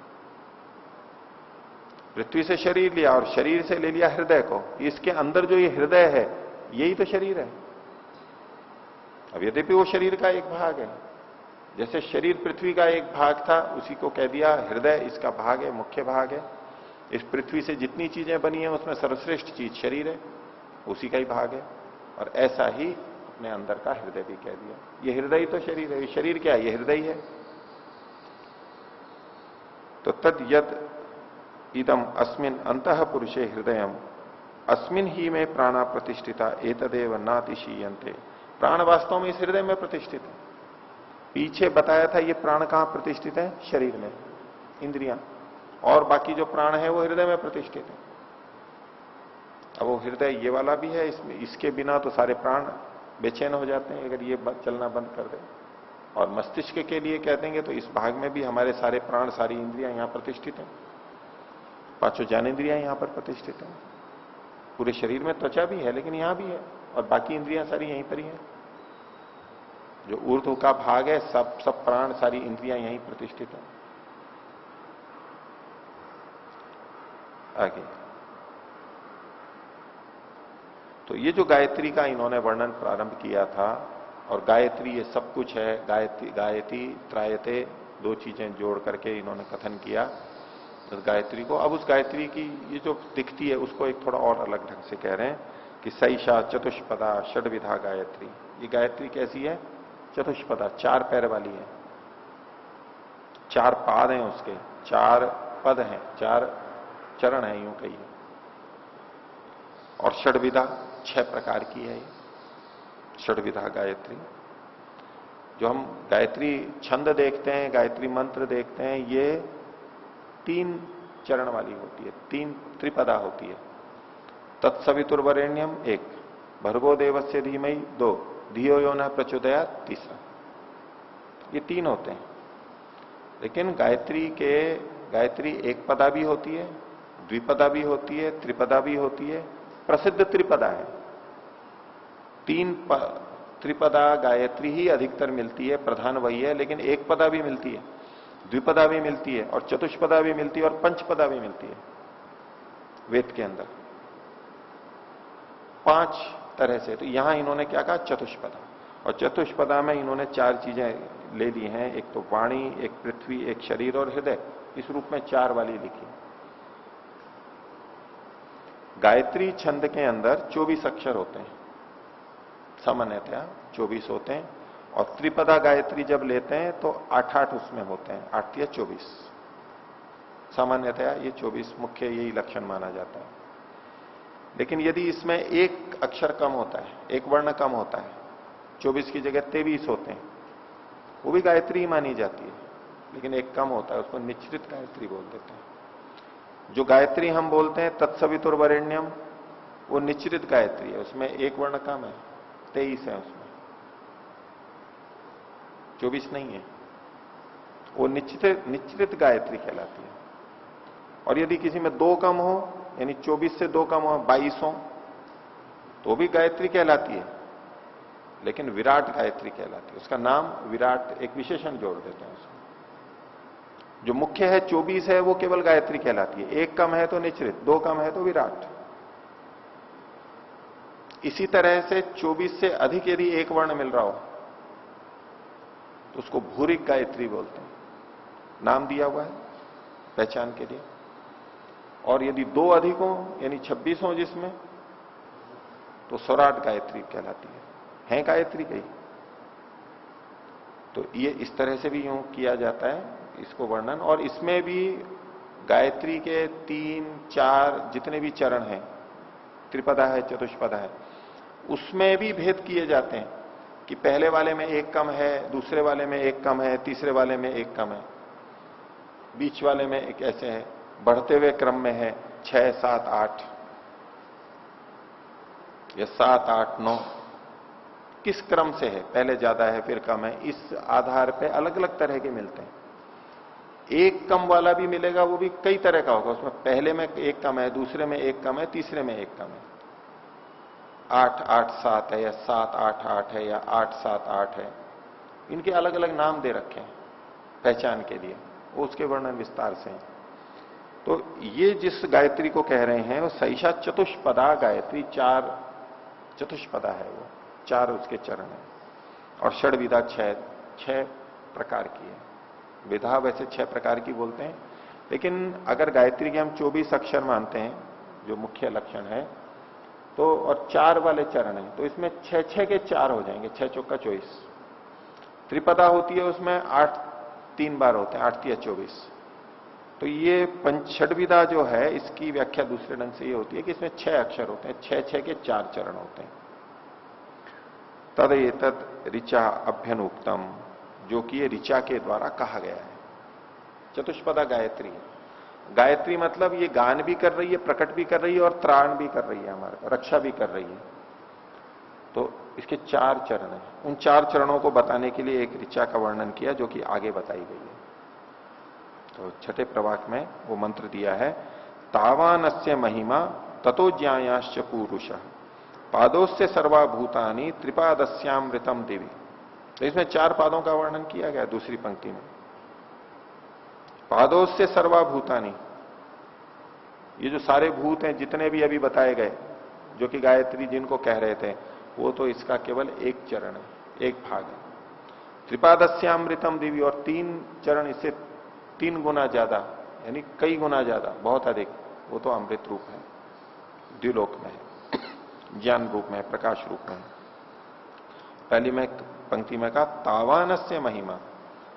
पृथ्वी से शरीर लिया और शरीर से ले लिया हृदय को, इसके अंदर जो ये हृदय है यही तो शरीर है। अब यद्यपि वो शरीर का एक भाग है, जैसे शरीर पृथ्वी का एक भाग था उसी को कह दिया हृदय इसका भाग है, मुख्य भाग है। इस पृथ्वी से जितनी चीजें बनी है उसमें सर्वश्रेष्ठ चीज शरीर है, उसी का ही भाग है। और ऐसा ही अपने अंदर का हृदय भी कह दिया, ये हृदय ही तो शरीर है। ये शरीर क्या है? ये हृदय ही है। तो तद यद इदम अस्मिन अंतः पुरुषे हृदयम अस्मिन ही में प्राणा प्रतिष्ठिता एतदेव नातिशीयन्ते, प्राण वास्तव में इस हृदय में प्रतिष्ठित है। पीछे बताया था ये प्राण कहां प्रतिष्ठित है? शरीर में, इंद्रियां, और बाकी जो प्राण है वो हृदय में प्रतिष्ठित है। अब वो हृदय ये वाला भी है, इसमें इसके बिना तो सारे प्राण बेचैन हो जाते हैं अगर ये चलना बंद कर दे। और मस्तिष्क के लिए कह देंगे तो इस भाग में भी हमारे सारे प्राण, सारी इंद्रियां यहां प्रतिष्ठित हैं, पांचों ज्ञानेंद्रियां यहां पर प्रतिष्ठित हैं। पूरे शरीर में त्वचा भी है लेकिन यहां भी है, और बाकी इंद्रियां सारी यहीं पर ही है। जो ऊर्ध्व का भाग है सब प्राण, सारी इंद्रियां यहीं प्रतिष्ठित है। आगे तो ये जो गायत्री का इन्होंने वर्णन प्रारंभ किया था, और गायत्री ये सब कुछ है, गायत्री त्रायते, दो चीजें जोड़ करके इन्होंने कथन किया तो गायत्री को। अब उस गायत्री की ये जो दिखती है उसको एक थोड़ा और अलग ढंग से कह रहे हैं कि सैषा चतुष्पदा षड्विधा गायत्री। ये गायत्री कैसी है? चतुष्पदा, 4 पैर वाली है, 4 पाद हैं उसके, 4 पद हैं, 4 चरण है यूं कहिए। और षड्विधा 6 प्रकार की है ये षड्विधा गायत्री। जो हम गायत्री छंद देखते हैं, गायत्री मंत्र देखते हैं, ये 3 चरण वाली होती है, 3 त्रिपदा होती है। तत्सवितुर्वरेण्यम 1, भर्गो देवस्य धीमहि 2, धियो यो न प्रचोदयात् 3। ये 3 होते हैं। लेकिन गायत्री एक पदा भी होती है, द्विपदा भी होती है, त्रिपदा भी होती है, प्रसिद्ध त्रिपदा है। 3 त्रिपदा गायत्री ही अधिकतर मिलती है, प्रधान वही है, लेकिन एक पदा भी मिलती है, द्विपदा भी मिलती है, और चतुष्पदा भी मिलती है, और पंचपदा भी मिलती है वेद के अंदर 5 तरह से। तो यहां इन्होंने क्या कहा? चतुष्पदा। और चतुष्पदा में इन्होंने 4 चीजें ले ली हैं, एक तो वाणी, एक पृथ्वी, एक शरीर और हृदय, इस रूप में 4 वाली लिखी। गायत्री छंद के अंदर 24 अक्षर होते हैं, सामान्यतया 24 होते हैं, और त्रिपदा गायत्री जब लेते हैं तो 8-8 उसमें होते हैं, 8 या 24। सामान्यतया ये 24 मुख्य यही लक्षण माना जाता है। लेकिन यदि इसमें एक अक्षर कम होता है, एक वर्ण कम होता है, 24 की जगह 23 होते हैं, वो भी गायत्री ही मानी जाती है। लेकिन एक कम होता है, उसको निश्चित गायत्री बोल देते हैं। जो गायत्री हम बोलते हैं तत्सवितुर्वरेण्यम, वो निश्चित गायत्री है, उसमें एक वर्ण कम है, 23 है उसमें, 24 नहीं है। वो निश्चित गायत्री कहलाती है। और यदि किसी में 2 कम हो, यानी 24 से 2 कम हो, 22 हो, तो भी गायत्री कहलाती है, लेकिन विराट गायत्री कहलाती है। उसका नाम विराट, एक विशेषण जोड़ देते हैं उसमें। जो मुख्य है 24 है, वो केवल गायत्री कहलाती है। 1 कम है तो निश्चित, 2 कम है तो विराट। इसी तरह से 24 से अधिक यदि एक वर्ण मिल रहा हो तो उसको भूरिक गायत्री बोलते हैं, नाम दिया हुआ है पहचान के लिए। और यदि 2 अधिक हो, यानी 26 हो जिसमें, तो स्वराट गायत्री कहलाती है गायत्री कही। तो ये इस तरह से भी यूं किया जाता है इसको वर्णन। और इसमें भी गायत्री के 3, 4 जितने भी चरण हैं, त्रिपदा है, चतुष्पदा है, उसमें भी भेद किए जाते हैं कि पहले वाले में 1 कम है, दूसरे वाले में 1 कम है, तीसरे वाले में 1 कम है, बीच वाले में एक ऐसे है, बढ़ते हुए क्रम में है 6, 7, 8 या 7, 8, 9, किस क्रम से है, पहले ज्यादा है फिर कम है, इस आधार पे अलग अलग तरह के मिलते हैं। 1 कम वाला भी मिलेगा, वो भी कई तरह का होगा, उसमें पहले में 1 कम है, दूसरे में 1 कम है, तीसरे में 1 कम है, 8, 8, 7 है, या 7, 8, 8 है, या 8, 7, 8 है। इनके अलग अलग नाम दे रखे हैं पहचान के लिए, वो उसके वर्णन विस्तार से हैं। तो ये जिस गायत्री को कह रहे हैं वो सैषा चतुष्पदा गायत्री, 4 चतुष्पदा है, वो 4 उसके चरण है। और षड्विधा 6 प्रकार की है। विधा वैसे 6 प्रकार की बोलते हैं, लेकिन अगर गायत्री के हम 24 अक्षर मानते हैं जो मुख्य लक्षण है, तो और 4 वाले चरण है, तो इसमें 6 के 4 हो जाएंगे, 6 चौका 24। त्रिपदा होती है, उसमें 8 3 बार होते हैं, 8 3 24। तो ये षड्विधा जो है, इसकी व्याख्या दूसरे ढंग से ये होती है कि इसमें 6 अक्षर होते हैं, 6 के 4 चरण होते हैं। तद एतद ऋचा अभ्यनुक्तम, जो कि ये ऋचा के द्वारा कहा गया है। चतुष्पदा गायत्री है। गायत्री मतलब ये गान भी कर रही है, प्रकट भी कर रही है, और त्राण भी कर रही है, हमारे रक्षा भी कर रही है। तो इसके 4 चरण हैं। उन 4 चरणों को बताने के लिए एक ऋचा का वर्णन किया, जो कि आगे बताई गई है। तो छठे प्रवाक में वो मंत्र दिया है, तावानस्य महिमा ततो ज्ञायाश्च पुरुष पादोस्य सर्वाभूतानि त्रिपादस्यामृतम दिवि। तो इसमें 4 पादों का वर्णन किया गया दूसरी पंक्ति में। पादोस्य सर्वाभूतानि, ये जो सारे भूत हैं जितने भी अभी बताए गए, जो कि गायत्री जिनको कह रहे थे, वो तो इसका केवल एक चरण है, एक भाग है। त्रिपादस्यामृतम दिवि, और 3 चरण इससे 3 गुना ज्यादा, यानी कई गुना ज्यादा, बहुत अधिक, वो तो अमृत रूप है, द्विलोक में है, ज्ञान रूप में है, प्रकाश रूप में है। पहली में पंक्ति में कहा तावानस्य महिमा,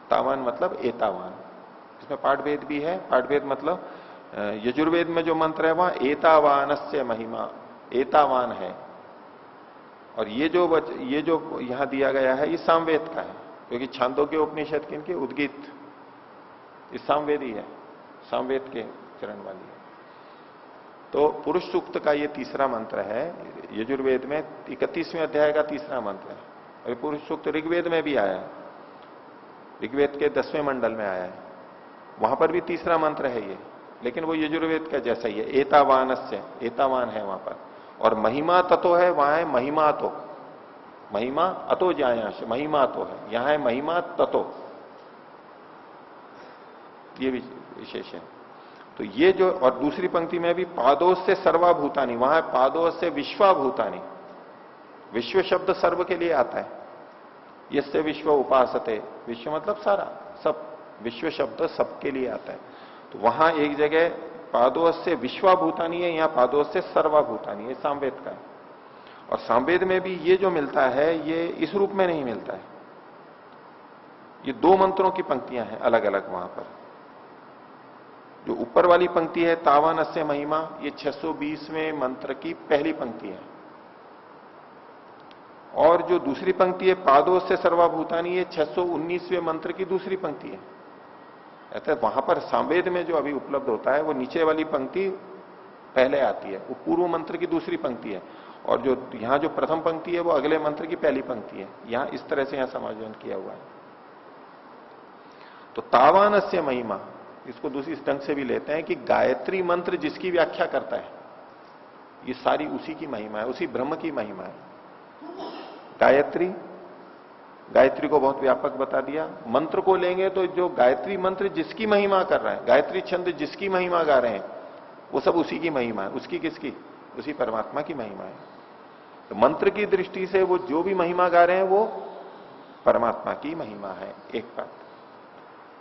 तावान मतलब एतावान, इसमें पाठभेद भी है। पाठभेद मतलब यजुर्वेद में जो मंत्र है वहां एतावानस्य महिमा, एतावान है, और ये जो यहां दिया गया है ये सामवेद का है, क्योंकि छांदोग्य उपनिषद के इनके उद्गीत इस सामवेदी है, सामवेद के चरण वाली है। तो पुरुष सूक्त का ये तीसरा मंत्र है, यजुर्वेद में 31वें अध्याय का तीसरा मंत्र है। और पुरुष सूक्त ऋग्वेद में भी आया है, ऋग्वेद के 10वें मंडल में आया है, वहां पर भी तीसरा मंत्र है ये, लेकिन वो यजुर्वेद का जैसा ही है, एतावानस्य, एतावान है वहां पर। और महिमा ततो है, वहां है महिमा तो, महिमा अतो ज्यायांश, महिमा तो है, यहां है महिमा ततो, ये भी विशेष है। तो ये जो, और दूसरी पंक्ति में भी पादों से सर्वाभूतानी, वहां पादों से विश्वाभूतानी, विश्व शब्द सर्व के लिए आता है, यस्य विश्व उपासते, विश्व मतलब सारा, सब, विश्व शब्द सबके लिए आता है। तो वहां एक जगह पादों से विश्वाभूतानी है, यहां पादों से सर्वाभूतानी है, सामवेद का है। और सामवेद में भी ये जो मिलता है ये इस रूप में नहीं मिलता है, ये 2 मंत्रों की पंक्तियां हैं अलग अलग। वहां पर जो ऊपर वाली पंक्ति है तावानस्य महिमा, ये 620वें मंत्र की पहली पंक्ति है, और जो दूसरी पंक्ति है पादों से सर्वाभूतानी, ये 619वें मंत्र की दूसरी पंक्ति है। अतः वहां पर सामवेद में जो अभी उपलब्ध होता है वो नीचे वाली पंक्ति पहले आती है, वो पूर्व मंत्र की दूसरी पंक्ति है, और जो यहां जो प्रथम पंक्ति है वो अगले मंत्र की पहली पंक्ति है। यहां इस तरह से यहां समायोजन किया हुआ है। तो तावानस्य महिमा, इसको दूसरी ढंग से भी लेते हैं कि गायत्री मंत्र जिसकी व्याख्या करता है, ये सारी उसी की महिमा है, उसी ब्रह्म की महिमा है। गायत्री, गायत्री को बहुत व्यापक बता दिया। मंत्र को लेंगे तो जो गायत्री मंत्र जिसकी महिमा कर रहे हैं, गायत्री छंद जिसकी महिमा गा रहे हैं, वो सब उसी की महिमा है। उसकी किसकी? उसी परमात्मा की महिमा है। तो मंत्र की दृष्टि से वो जो भी महिमा गा रहे हैं वो परमात्मा की महिमा है, एक बात।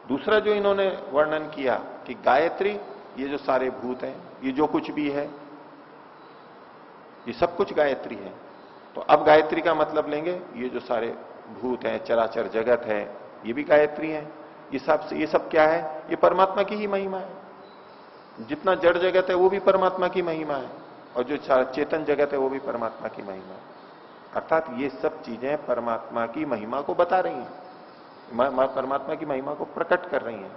दूसरा जो इन्होंने वर्णन किया कि गायत्री, ये जो सारे भूत हैं, ये जो कुछ भी है, ये सब कुछ गायत्री है। तो अब गायत्री का मतलब लेंगे, ये जो सारे भूत हैं, चराचर जगत है, ये भी गायत्री है। ये सब क्या है? ये परमात्मा की ही महिमा है। जितना जड़ जगत है वो भी परमात्मा की महिमा है, और जो चेतन जगत है वो भी परमात्मा की महिमा है। अर्थात ये सब चीजें परमात्मा की महिमा को बता रही हैं, परमात्मा की महिमा को प्रकट कर रही हैं।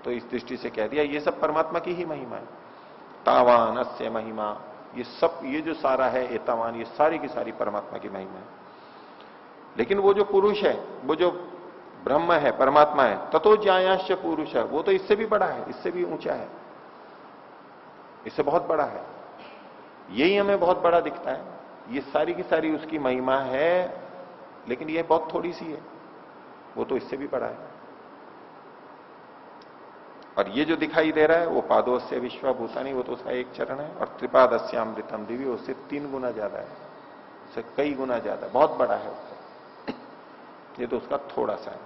तो इस दृष्टि से कह दिया ये सब परमात्मा की ही महिमा है। तावान अस्य महिमा, ये सब, ये जो सारा है, ये तावान, ये सारी की सारी परमात्मा की महिमा है। लेकिन वो जो पुरुष है, वो जो ब्रह्म है, परमात्मा है, ततो ज्यायाश्च पुरुष है, वो तो इससे भी बड़ा है, इससे भी ऊंचा है, इससे बहुत बड़ा है। यही हमें बहुत बड़ा दिखता है। ये सारी की सारी उसकी महिमा है, लेकिन ये बहुत थोड़ी सी है, वो तो इससे भी बड़ा है। और ये जो दिखाई दे रहा है वो पादोस्य विश्वभूतानि, वो तो उसका एक चरण है, और त्रिपादस्यामृतम दिव्य, उससे 3 गुना ज्यादा है, उससे कई गुना ज्यादा, बहुत बड़ा है उससे। ये तो उसका थोड़ा सा है।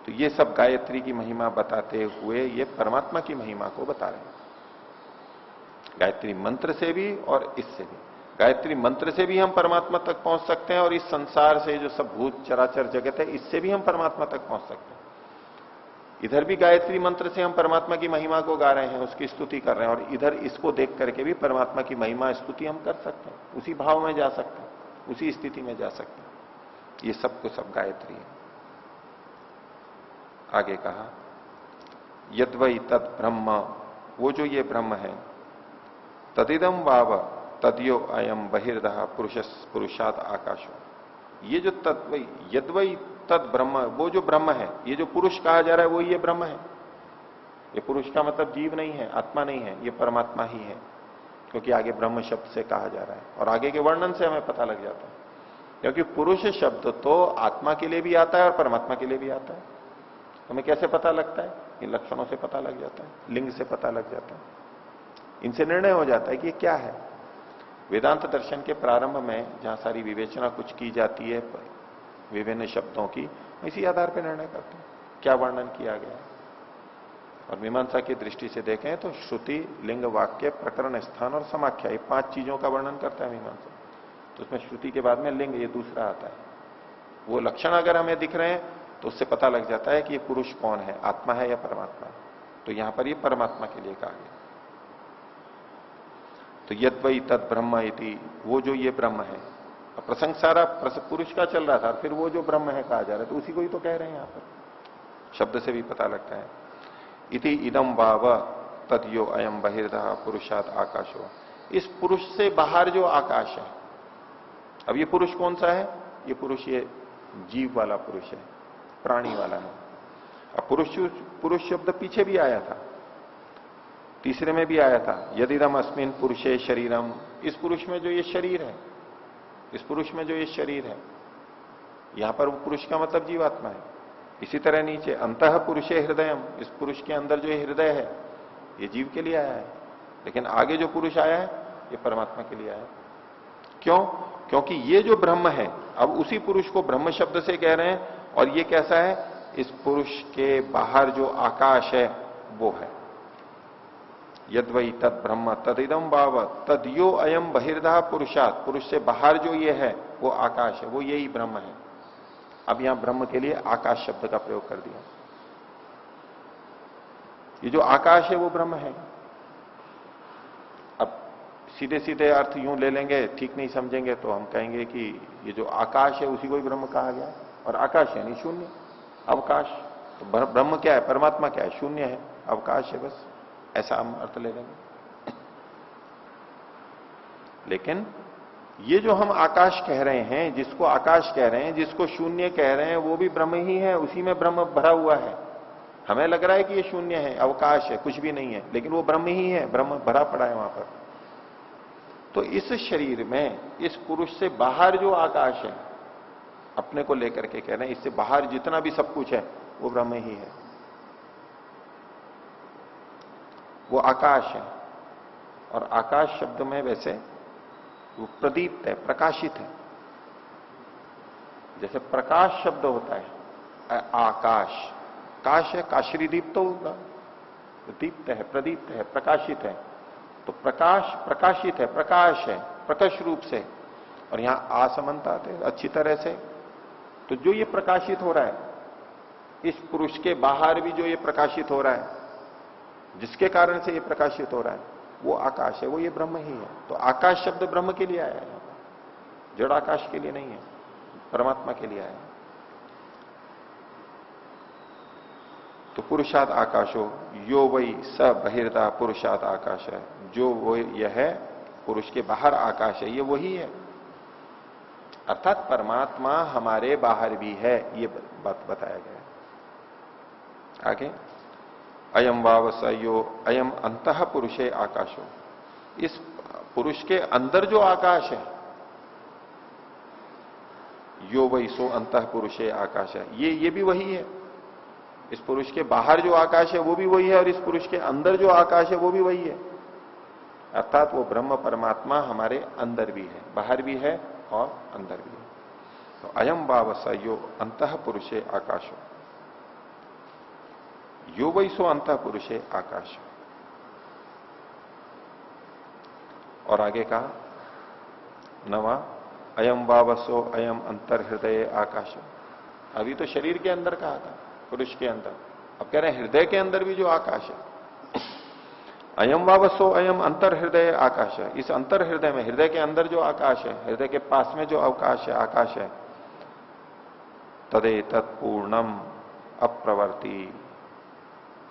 तो ये सब गायत्री की महिमा बताते हुए ये परमात्मा की महिमा को बता रहे हैं, गायत्री मंत्र से भी और इससे भी। गायत्री मंत्र से भी हम परमात्मा तक पहुंच सकते हैं, और इस संसार से जो सब भूत चराचर जगत है, इससे भी हम परमात्मा तक पहुंच सकते हैं। इधर भी गायत्री मंत्र से हम परमात्मा की महिमा को गा रहे हैं, उसकी स्तुति कर रहे हैं, और इधर इसको देख करके भी परमात्मा की महिमा स्तुति हम कर सकते हैं, उसी भाव में जा सकते हैं, उसी स्थिति में जा सकते हैं। ये सब को सब गायत्री है। आगे कहा यद्वै तद ब्रह्म, वो जो ये ब्रह्म है, तदिदम वाव तद्यो अयम बहिर्दह पुरुषात आकाशो, ये जो तद्वै, यद्वै तद ब्रह्म, वो जो ब्रह्म है, ये जो पुरुष कहा जा रहा है वो ये ब्रह्म है। ये पुरुष का मतलब जीव नहीं है, आत्मा नहीं है, ये परमात्मा ही है, क्योंकि आगे ब्रह्म शब्द से कहा जा रहा है, और आगे के वर्णन से हमें पता लग जाता है। क्योंकि पुरुष शब्द तो आत्मा के लिए भी आता है और परमात्मा के लिए भी आता है। हमें कैसे पता लगता है? इन लक्षणों से पता लग जाता है, लिंग से पता लग जाता है, इनसे निर्णय हो जाता है कि ये क्या है। वेदांत दर्शन के प्रारंभ में जहां सारी विवेचना कुछ की जाती है विभिन्न शब्दों की, इसी आधार पर निर्णय करते हैं क्या वर्णन किया गया है। और मीमांसा की दृष्टि से देखें तो श्रुति, लिंग, वाक्य, प्रकरण, स्थान और समाख्या, ये 5 चीजों का वर्णन करता है मीमांसा। तो उसमें श्रुति के बाद में लिंग, ये दूसरा आता है। वो लक्षण अगर हमें दिख रहे हैं तो उससे पता लग जाता है कि ये पुरुष कौन है, आत्मा है या परमात्मा है। तो यहां पर ये परमात्मा के लिए कहा गया। तो यद्वै तद ब्रह्म इति, वो जो ये ब्रह्म है, प्रसंग सारा पुरुष का चल रहा था, फिर वो जो ब्रह्म है कहा जा रहा है, तो उसी को ही तो कह रहे हैं यहां पर, शब्द से भी पता लगता है। इति इदम वाव तद्यो अयम बहिर्दः पुरुषात आकाशो, इस पुरुष से बाहर जो आकाश है। अब ये पुरुष कौन सा है? ये पुरुष ये जीव वाला पुरुष है, प्राणी वाला है। अब पुरुष शब्द पीछे भी आया था, तीसरे में भी आया था, यदिदम अस्मिन पुरुषे शरीरम, इस पुरुष में जो ये शरीर है, इस पुरुष में जो ये शरीर है, यहां पर वो पुरुष का मतलब जीवात्मा है। इसी तरह नीचे अंतः पुरुषे हृदयम, इस पुरुष के अंदर जो ये हृदय है ये जीव के लिए आया है, लेकिन आगे जो पुरुष आया है ये परमात्मा के लिए आया है। क्यों? क्योंकि ये जो ब्रह्म है, अब उसी पुरुष को ब्रह्म शब्द से कह रहे हैं, और ये कैसा है? इस पुरुष के बाहर जो आकाश है वो है। यद्वै तद ब्रह्म तदिदम वाव तद्यो अयम बहिर्दः पुरुषात, पुरुष से बाहर जो ये है वो आकाश है, वो यही ब्रह्म है। अब यहां ब्रह्म के लिए आकाश शब्द का प्रयोग कर दिया। ये जो आकाश है वो ब्रह्म है। अब सीधे सीधे अर्थ यूं ले लेंगे, ठीक नहीं समझेंगे तो हम कहेंगे कि ये जो आकाश है उसी को ही ब्रह्म कहा गया, और आकाश यानी शून्य, अवकाश। तो ब्रह्म क्या है, परमात्मा क्या है, शून्य है, अवकाश है, बस ऐसा हम अर्थ ले लेंगे। लेकिन ये जो हम आकाश कह रहे हैं, जिसको आकाश कह रहे हैं, जिसको शून्य कह रहे हैं, वो भी ब्रह्म ही है, उसी में ब्रह्म भरा हुआ है। हमें लग रहा है कि ये शून्य है, अवकाश है, कुछ भी नहीं है, लेकिन वो ब्रह्म ही है, ब्रह्म भरा पड़ा है वहां पर। तो इस शरीर में, इस पुरुष से बाहर जो आकाश है, अपने को लेकर के कह रहे हैं, इससे बाहर जितना भी सब कुछ है वो ब्रह्म ही है, वो आकाश है। और आकाश शब्द में वैसे वो प्रदीप्त है, प्रकाशित है। जैसे प्रकाश शब्द होता है, आकाश, काश है, काशरी दीप्त होगा, दीप्त है, प्रदीप्त है, प्रकाशित है। तो प्रकाश प्रकाशित है, प्रकाश है, प्रकश रूप से। और यहां आसमंत आते अच्छी तरह से। तो जो ये प्रकाशित हो रहा है, इस पुरुष के बाहर भी जो ये प्रकाशित हो रहा है, जिसके कारण से ये प्रकाशित हो रहा है, वो आकाश है, वो ये ब्रह्म ही है। तो आकाश शब्द ब्रह्म के लिए आया है, जड़ आकाश के लिए नहीं है, परमात्मा के लिए आया है। तो पुरुषाद आकाशो यो वही स बहिर्दा पुरुषाद आकाश है, जो वो यह है पुरुष के बाहर आकाश है, ये वही है। अर्थात परमात्मा हमारे बाहर भी है, ये बात बताया गया। आगे अयम वावसयो अयम अंतः पुरुषे आकाशो, इस पुरुष के अंदर जो आकाश है, यो वही सो अंतः पुरुषे आकाश है, ये भी वही है। इस पुरुष के बाहर जो आकाश है वो भी वही है, और इस पुरुष के अंदर जो आकाश है वो भी वही है। अर्थात वो ब्रह्म परमात्मा हमारे अंदर भी है, बाहर भी है और अंदर भी है। तो अयम वावसयो अंतः पुरुषे आकाशो, यो वही सो अंतः पुरुषे आकाश। और आगे कहा नवा अयम वावसो अयम अंतर हृदय आकाश। अभी तो शरीर के अंदर कहा था, पुरुष के अंदर, अब कह रहे हैं हृदय के अंदर भी जो आकाश है। अयम वावसो अयम अंतर हृदय आकाश है, इस अंतर हृदय में, हृदय के अंदर जो आकाश है, हृदय के पास में जो अवकाश है, आकाश है, तदे तत्पूर्णम अप्रवर्ती,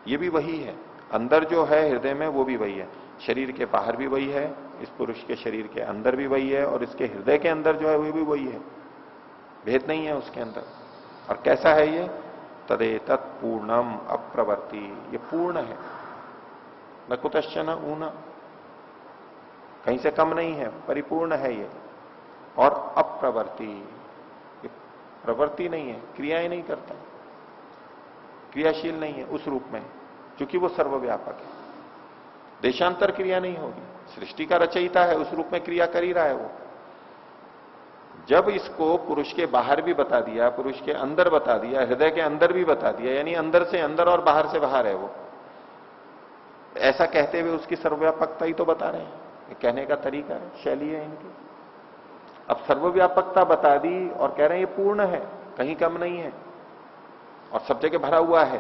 ये भी वही है। अंदर जो है हृदय में वो भी वही है, शरीर के बाहर भी वही है, इस पुरुष के शरीर के अंदर भी वही है, और इसके हृदय के अंदर जो है वो भी वही है, भेद नहीं है उसके अंदर। और कैसा है ये, तदे तत्पूर्णम अप्रवर्ती, ये पूर्ण है, न कुतश्चन ऊना, कहीं से कम नहीं है, परिपूर्ण है ये। और अप्रवर्ती, ये प्रवृत्ति नहीं है, क्रियाएं नहीं करता, क्रियाशील नहीं है उस रूप में, क्योंकि वो सर्वव्यापक है। देशांतर क्रिया नहीं होगी, सृष्टि का रचयिता है, उस रूप में क्रिया कर ही रहा है वो। जब इसको पुरुष के बाहर भी बता दिया, पुरुष के अंदर बता दिया, हृदय के अंदर भी बता दिया, यानी अंदर से अंदर और बाहर से बाहर है वो, ऐसा कहते हुए उसकी सर्वव्यापकता ही तो बता रहे हैं। कहने का तरीका है, शैली है इनकी। अब सर्वव्यापकता बता दी और कह रहे हैं ये पूर्ण है, कहीं कम नहीं है और सब जगह भरा हुआ है।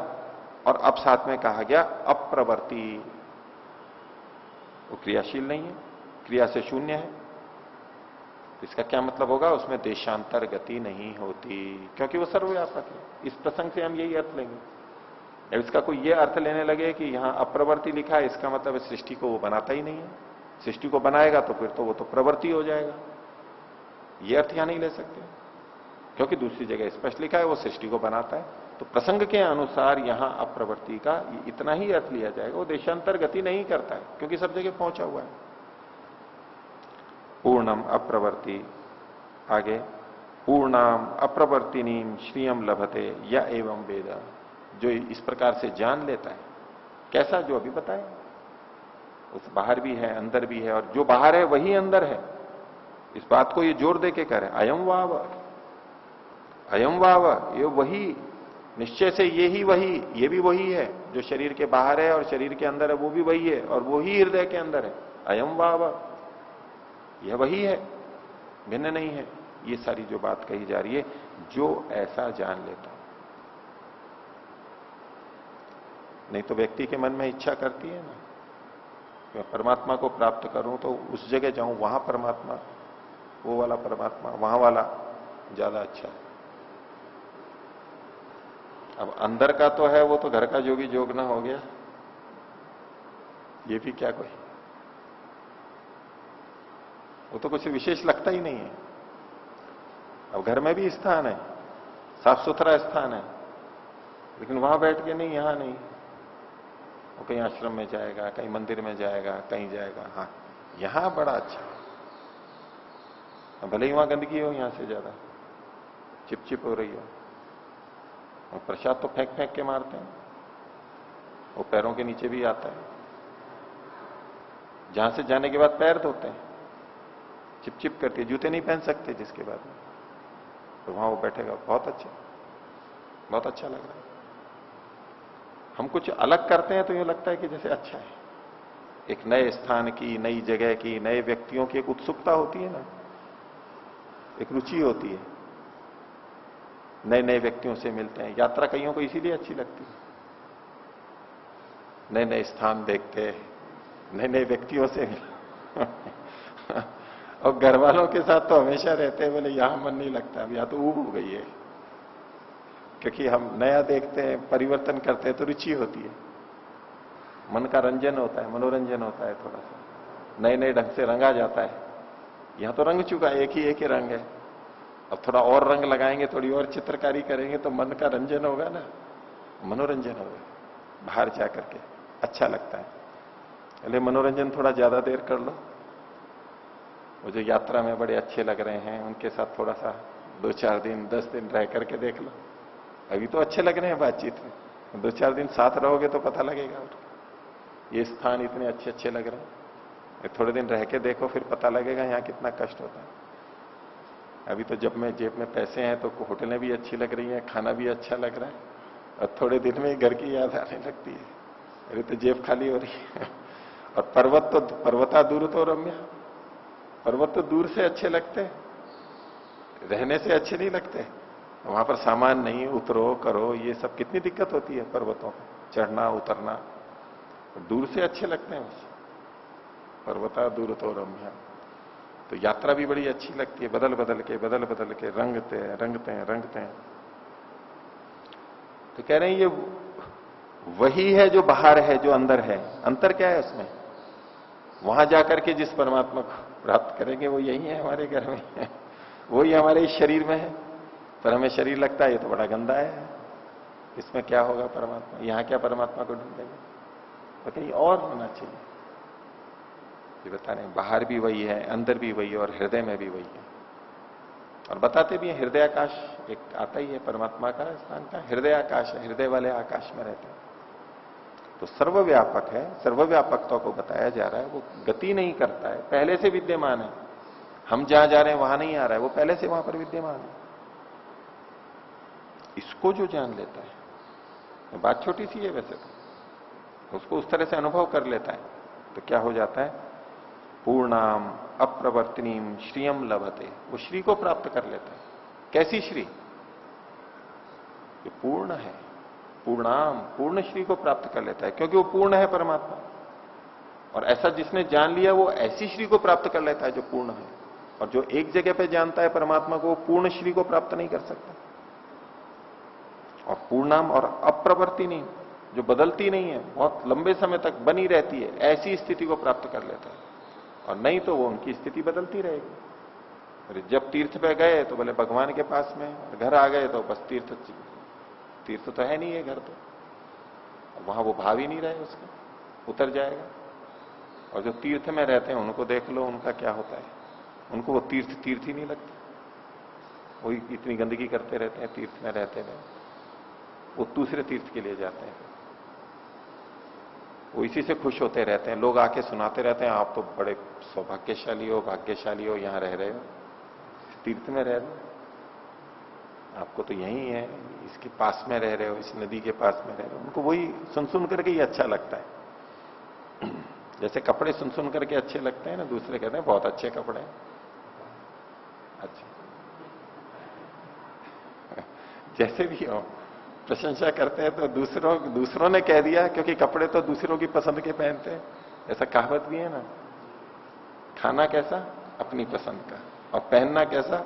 और अब साथ में कहा गया अप्रवर्ती, वो क्रियाशील नहीं है, क्रिया से शून्य है। इसका क्या मतलब होगा, उसमें देशांतर गति नहीं होती, क्योंकि वो सर्वव्यापक है। इस प्रसंग से हम यही अर्थ लेंगे। अब इसका कोई ये अर्थ लेने लगे कि यहां अप्रवर्ती लिखा है, इसका मतलब सृष्टि को वो बनाता ही नहीं है, सृष्टि को बनाएगा तो फिर तो वो तो प्रवृत्ति हो जाएगा, ये अर्थ यहां नहीं ले सकते, क्योंकि दूसरी जगह स्पष्ट लिखा है वो सृष्टि को बनाता है। तो प्रसंग के अनुसार यहां अप्रवृत्ति का इतना ही अर्थ लिया जाएगा, वो देशांतर गति नहीं करता है, क्योंकि सब जगह पहुंचा हुआ है। पूर्णम अप्रवर्ति, आगे पूर्णाम अप्रवर्तिनीम श्रियम लभते या एवं वेद, जो इस प्रकार से जान लेता है, कैसा, जो अभी बताया, उस बाहर भी है अंदर भी है, और जो बाहर है वही अंदर है। इस बात को ये जोर दे के कह रहे हैं, अयम वाव, अयम वाव, ये वही, निश्चय से ये ही वही, ये भी वही है, जो शरीर के बाहर है और शरीर के अंदर है वो भी वही है, और वो ही हृदय के अंदर है। अयम वाव, यह वही है, भिन्न नहीं है। ये सारी जो बात कही जा रही है, जो ऐसा जान लेता, नहीं तो व्यक्ति के मन में इच्छा करती है ना, मैं परमात्मा को प्राप्त करूं तो उस जगह जाऊं, वहां परमात्मा, वो वाला परमात्मा, वहां वाला ज्यादा अच्छा है। अब अंदर का तो है, वो तो घर का जोगी जोग ना हो गया, ये भी क्या कोई, वो तो कुछ विशेष लगता ही नहीं है। अब घर में भी स्थान है, साफ सुथरा स्थान है, लेकिन वहां बैठ के नहीं, यहां नहीं, वो कहीं आश्रम में जाएगा, कहीं मंदिर में जाएगा, कहीं जाएगा। हाँ, यहां बड़ा अच्छा है, भले ही वहां गंदगी हो यहां से ज्यादा, चिपचिप हो रही हो, और प्रसाद तो फेंक फेंक के मारते हैं, वो पैरों के नीचे भी आता है, जहां से जाने के बाद पैर धोते हैं, चिपचिप करती है, जूते नहीं पहन सकते जिसके बाद में, तो वहां वो बैठेगा, बहुत अच्छा, बहुत अच्छा लग रहा है। हम कुछ अलग करते हैं तो यूं लगता है कि जैसे अच्छा है। एक नए स्थान की, नई जगह की, नए व्यक्तियों की एक उत्सुकता होती है ना, एक रुचि होती है, नए नए व्यक्तियों से मिलते हैं। यात्रा कईयों को इसीलिए अच्छी लगती है, नए नए स्थान देखते, नए नए व्यक्तियों से और घर वालों के साथ तो हमेशा रहते हैं, बोले यहां मन नहीं लगता, अब यहां तो ऊब हो गई है, क्योंकि हम नया देखते हैं, परिवर्तन करते हैं तो रुचि होती है, मन का रंजन होता है, मनोरंजन होता है, थोड़ा सा नए नए ढंग से रंगा जाता है। यहां तो रंग चुका है, एक ही रंग है, अब थोड़ा और रंग लगाएंगे, थोड़ी और चित्रकारी करेंगे तो मन का रंजन होगा ना, मनोरंजन होगा, बाहर जाकर के अच्छा लगता है। पहले मनोरंजन थोड़ा ज्यादा देर कर लो, वो जो यात्रा में बड़े अच्छे लग रहे हैं उनके साथ थोड़ा सा 2-4 दिन 10 दिन रह करके देख लो, अभी तो अच्छे लग रहे हैं बातचीत में, 2-4 दिन साथ रहोगे तो पता लगेगा, और ये स्थान इतने अच्छे अच्छे लग रहे हैं, थोड़े दिन रह के देखो फिर पता लगेगा यहां कितना कष्ट होता है। अभी तो जब में जेब में पैसे हैं तो होटलें भी अच्छी लग रही हैं, खाना भी अच्छा लग रहा है, और थोड़े दिन में घर की याद आने लगती है, अरे तो जेब खाली हो रही है। और पर्वता दूर तो रम्या, पर्वत तो दूर से अच्छे लगते हैं, रहने से अच्छे नहीं लगते, वहां पर सामान नहीं, उतरो करो, ये सब कितनी दिक्कत होती है पर्वतों में, चढ़ना उतरना, दूर से अच्छे लगते हैं बस, पर्वता दूर तो रम्या। तो यात्रा भी बड़ी अच्छी लगती है, बदल बदल के रंगते हैं। तो कह रहे हैं ये वही है जो बाहर है, जो अंदर है। अंतर क्या है उसमें? वहां जाकर के जिस परमात्मा को प्राप्त करेंगे वो यही है, हमारे घर में है, वही हमारे इस शरीर में है। पर हमें शरीर लगता है ये तो बड़ा गंदा है, इसमें क्या होगा परमात्मा, यहां क्या परमात्मा को ढूंढेंगे, तो कहीं और होना चाहिए। ये बता रहे हैं बाहर भी वही है, अंदर भी वही है, और हृदय में भी वही है। और बताते भी हैं हृदय आकाश एक आता ही है परमात्मा का स्थान का, हृदय आकाश है, हृदय वाले आकाश में रहते हैं। तो सर्वव्यापक है, सर्वव्यापकता को बताया जा रहा है, वो गति नहीं करता है, पहले से विद्यमान है। हम जहां जा रहे हैं वहां नहीं आ रहा है, वो पहले से वहां पर विद्यमान है। इसको जो जान लेता है, बात छोटी सी है वैसे तो, उसको उस तरह से अनुभव कर लेता है तो क्या हो जाता है, पूर्णाम अप्रवर्तनीम श्रियम लभते, वो श्री को प्राप्त कर लेता है। कैसी श्री? ये पूर्ण है, पूर्णाम, पूर्ण श्री को प्राप्त कर लेता है, क्योंकि वो पूर्ण है परमात्मा। और ऐसा जिसने जान लिया वो ऐसी श्री को प्राप्त कर लेता है जो पूर्ण है। और जो एक जगह पे जानता है परमात्मा को, वो पूर्ण श्री को प्राप्त नहीं कर सकता। और पूर्णाम और अप्रवर्ती नहीं, जो बदलती नहीं है, बहुत लंबे समय तक बनी रहती है, ऐसी स्थिति को प्राप्त कर लेता है। और नहीं तो वो उनकी स्थिति बदलती रहेगी। और जब तीर्थ पे गए तो बोले भगवान के पास में, और घर आ गए तो बस तीर्थ तो है नहीं है घर, तो वहां वो भाव ही नहीं रहे उसका, उतर जाएगा। और जो तीर्थ में रहते हैं उनको देख लो, उनका क्या होता है, उनको वो तीर्थ ही नहीं लगता, वही इतनी गंदगी करते रहते हैं, तीर्थ में रहते रहे, वो दूसरे तीर्थ के लिए जाते हैं, वो इसी से खुश होते रहते हैं। लोग आके सुनाते रहते हैं आप तो बड़े सौभाग्यशाली हो, भाग्यशाली हो, यहां रह रहे हो, तीर्थ में रह रहे हो, आपको तो यही है, इसके पास में रह रहे हो, इस नदी के पास में रह रहे हो। उनको वही सुन करके ही अच्छा लगता है। जैसे कपड़े सुन करके अच्छे लगते हैं ना, दूसरे कहते हैं बहुत अच्छे कपड़े हैं, अच्छा जैसे भी हो प्रशंसा करते हैं तो दूसरों ने कह दिया, क्योंकि कपड़े तो दूसरों की पसंद के पहनते हैं, ऐसा कहावत भी है ना। खाना कैसा? अपनी पसंद का, और पहनना कैसा?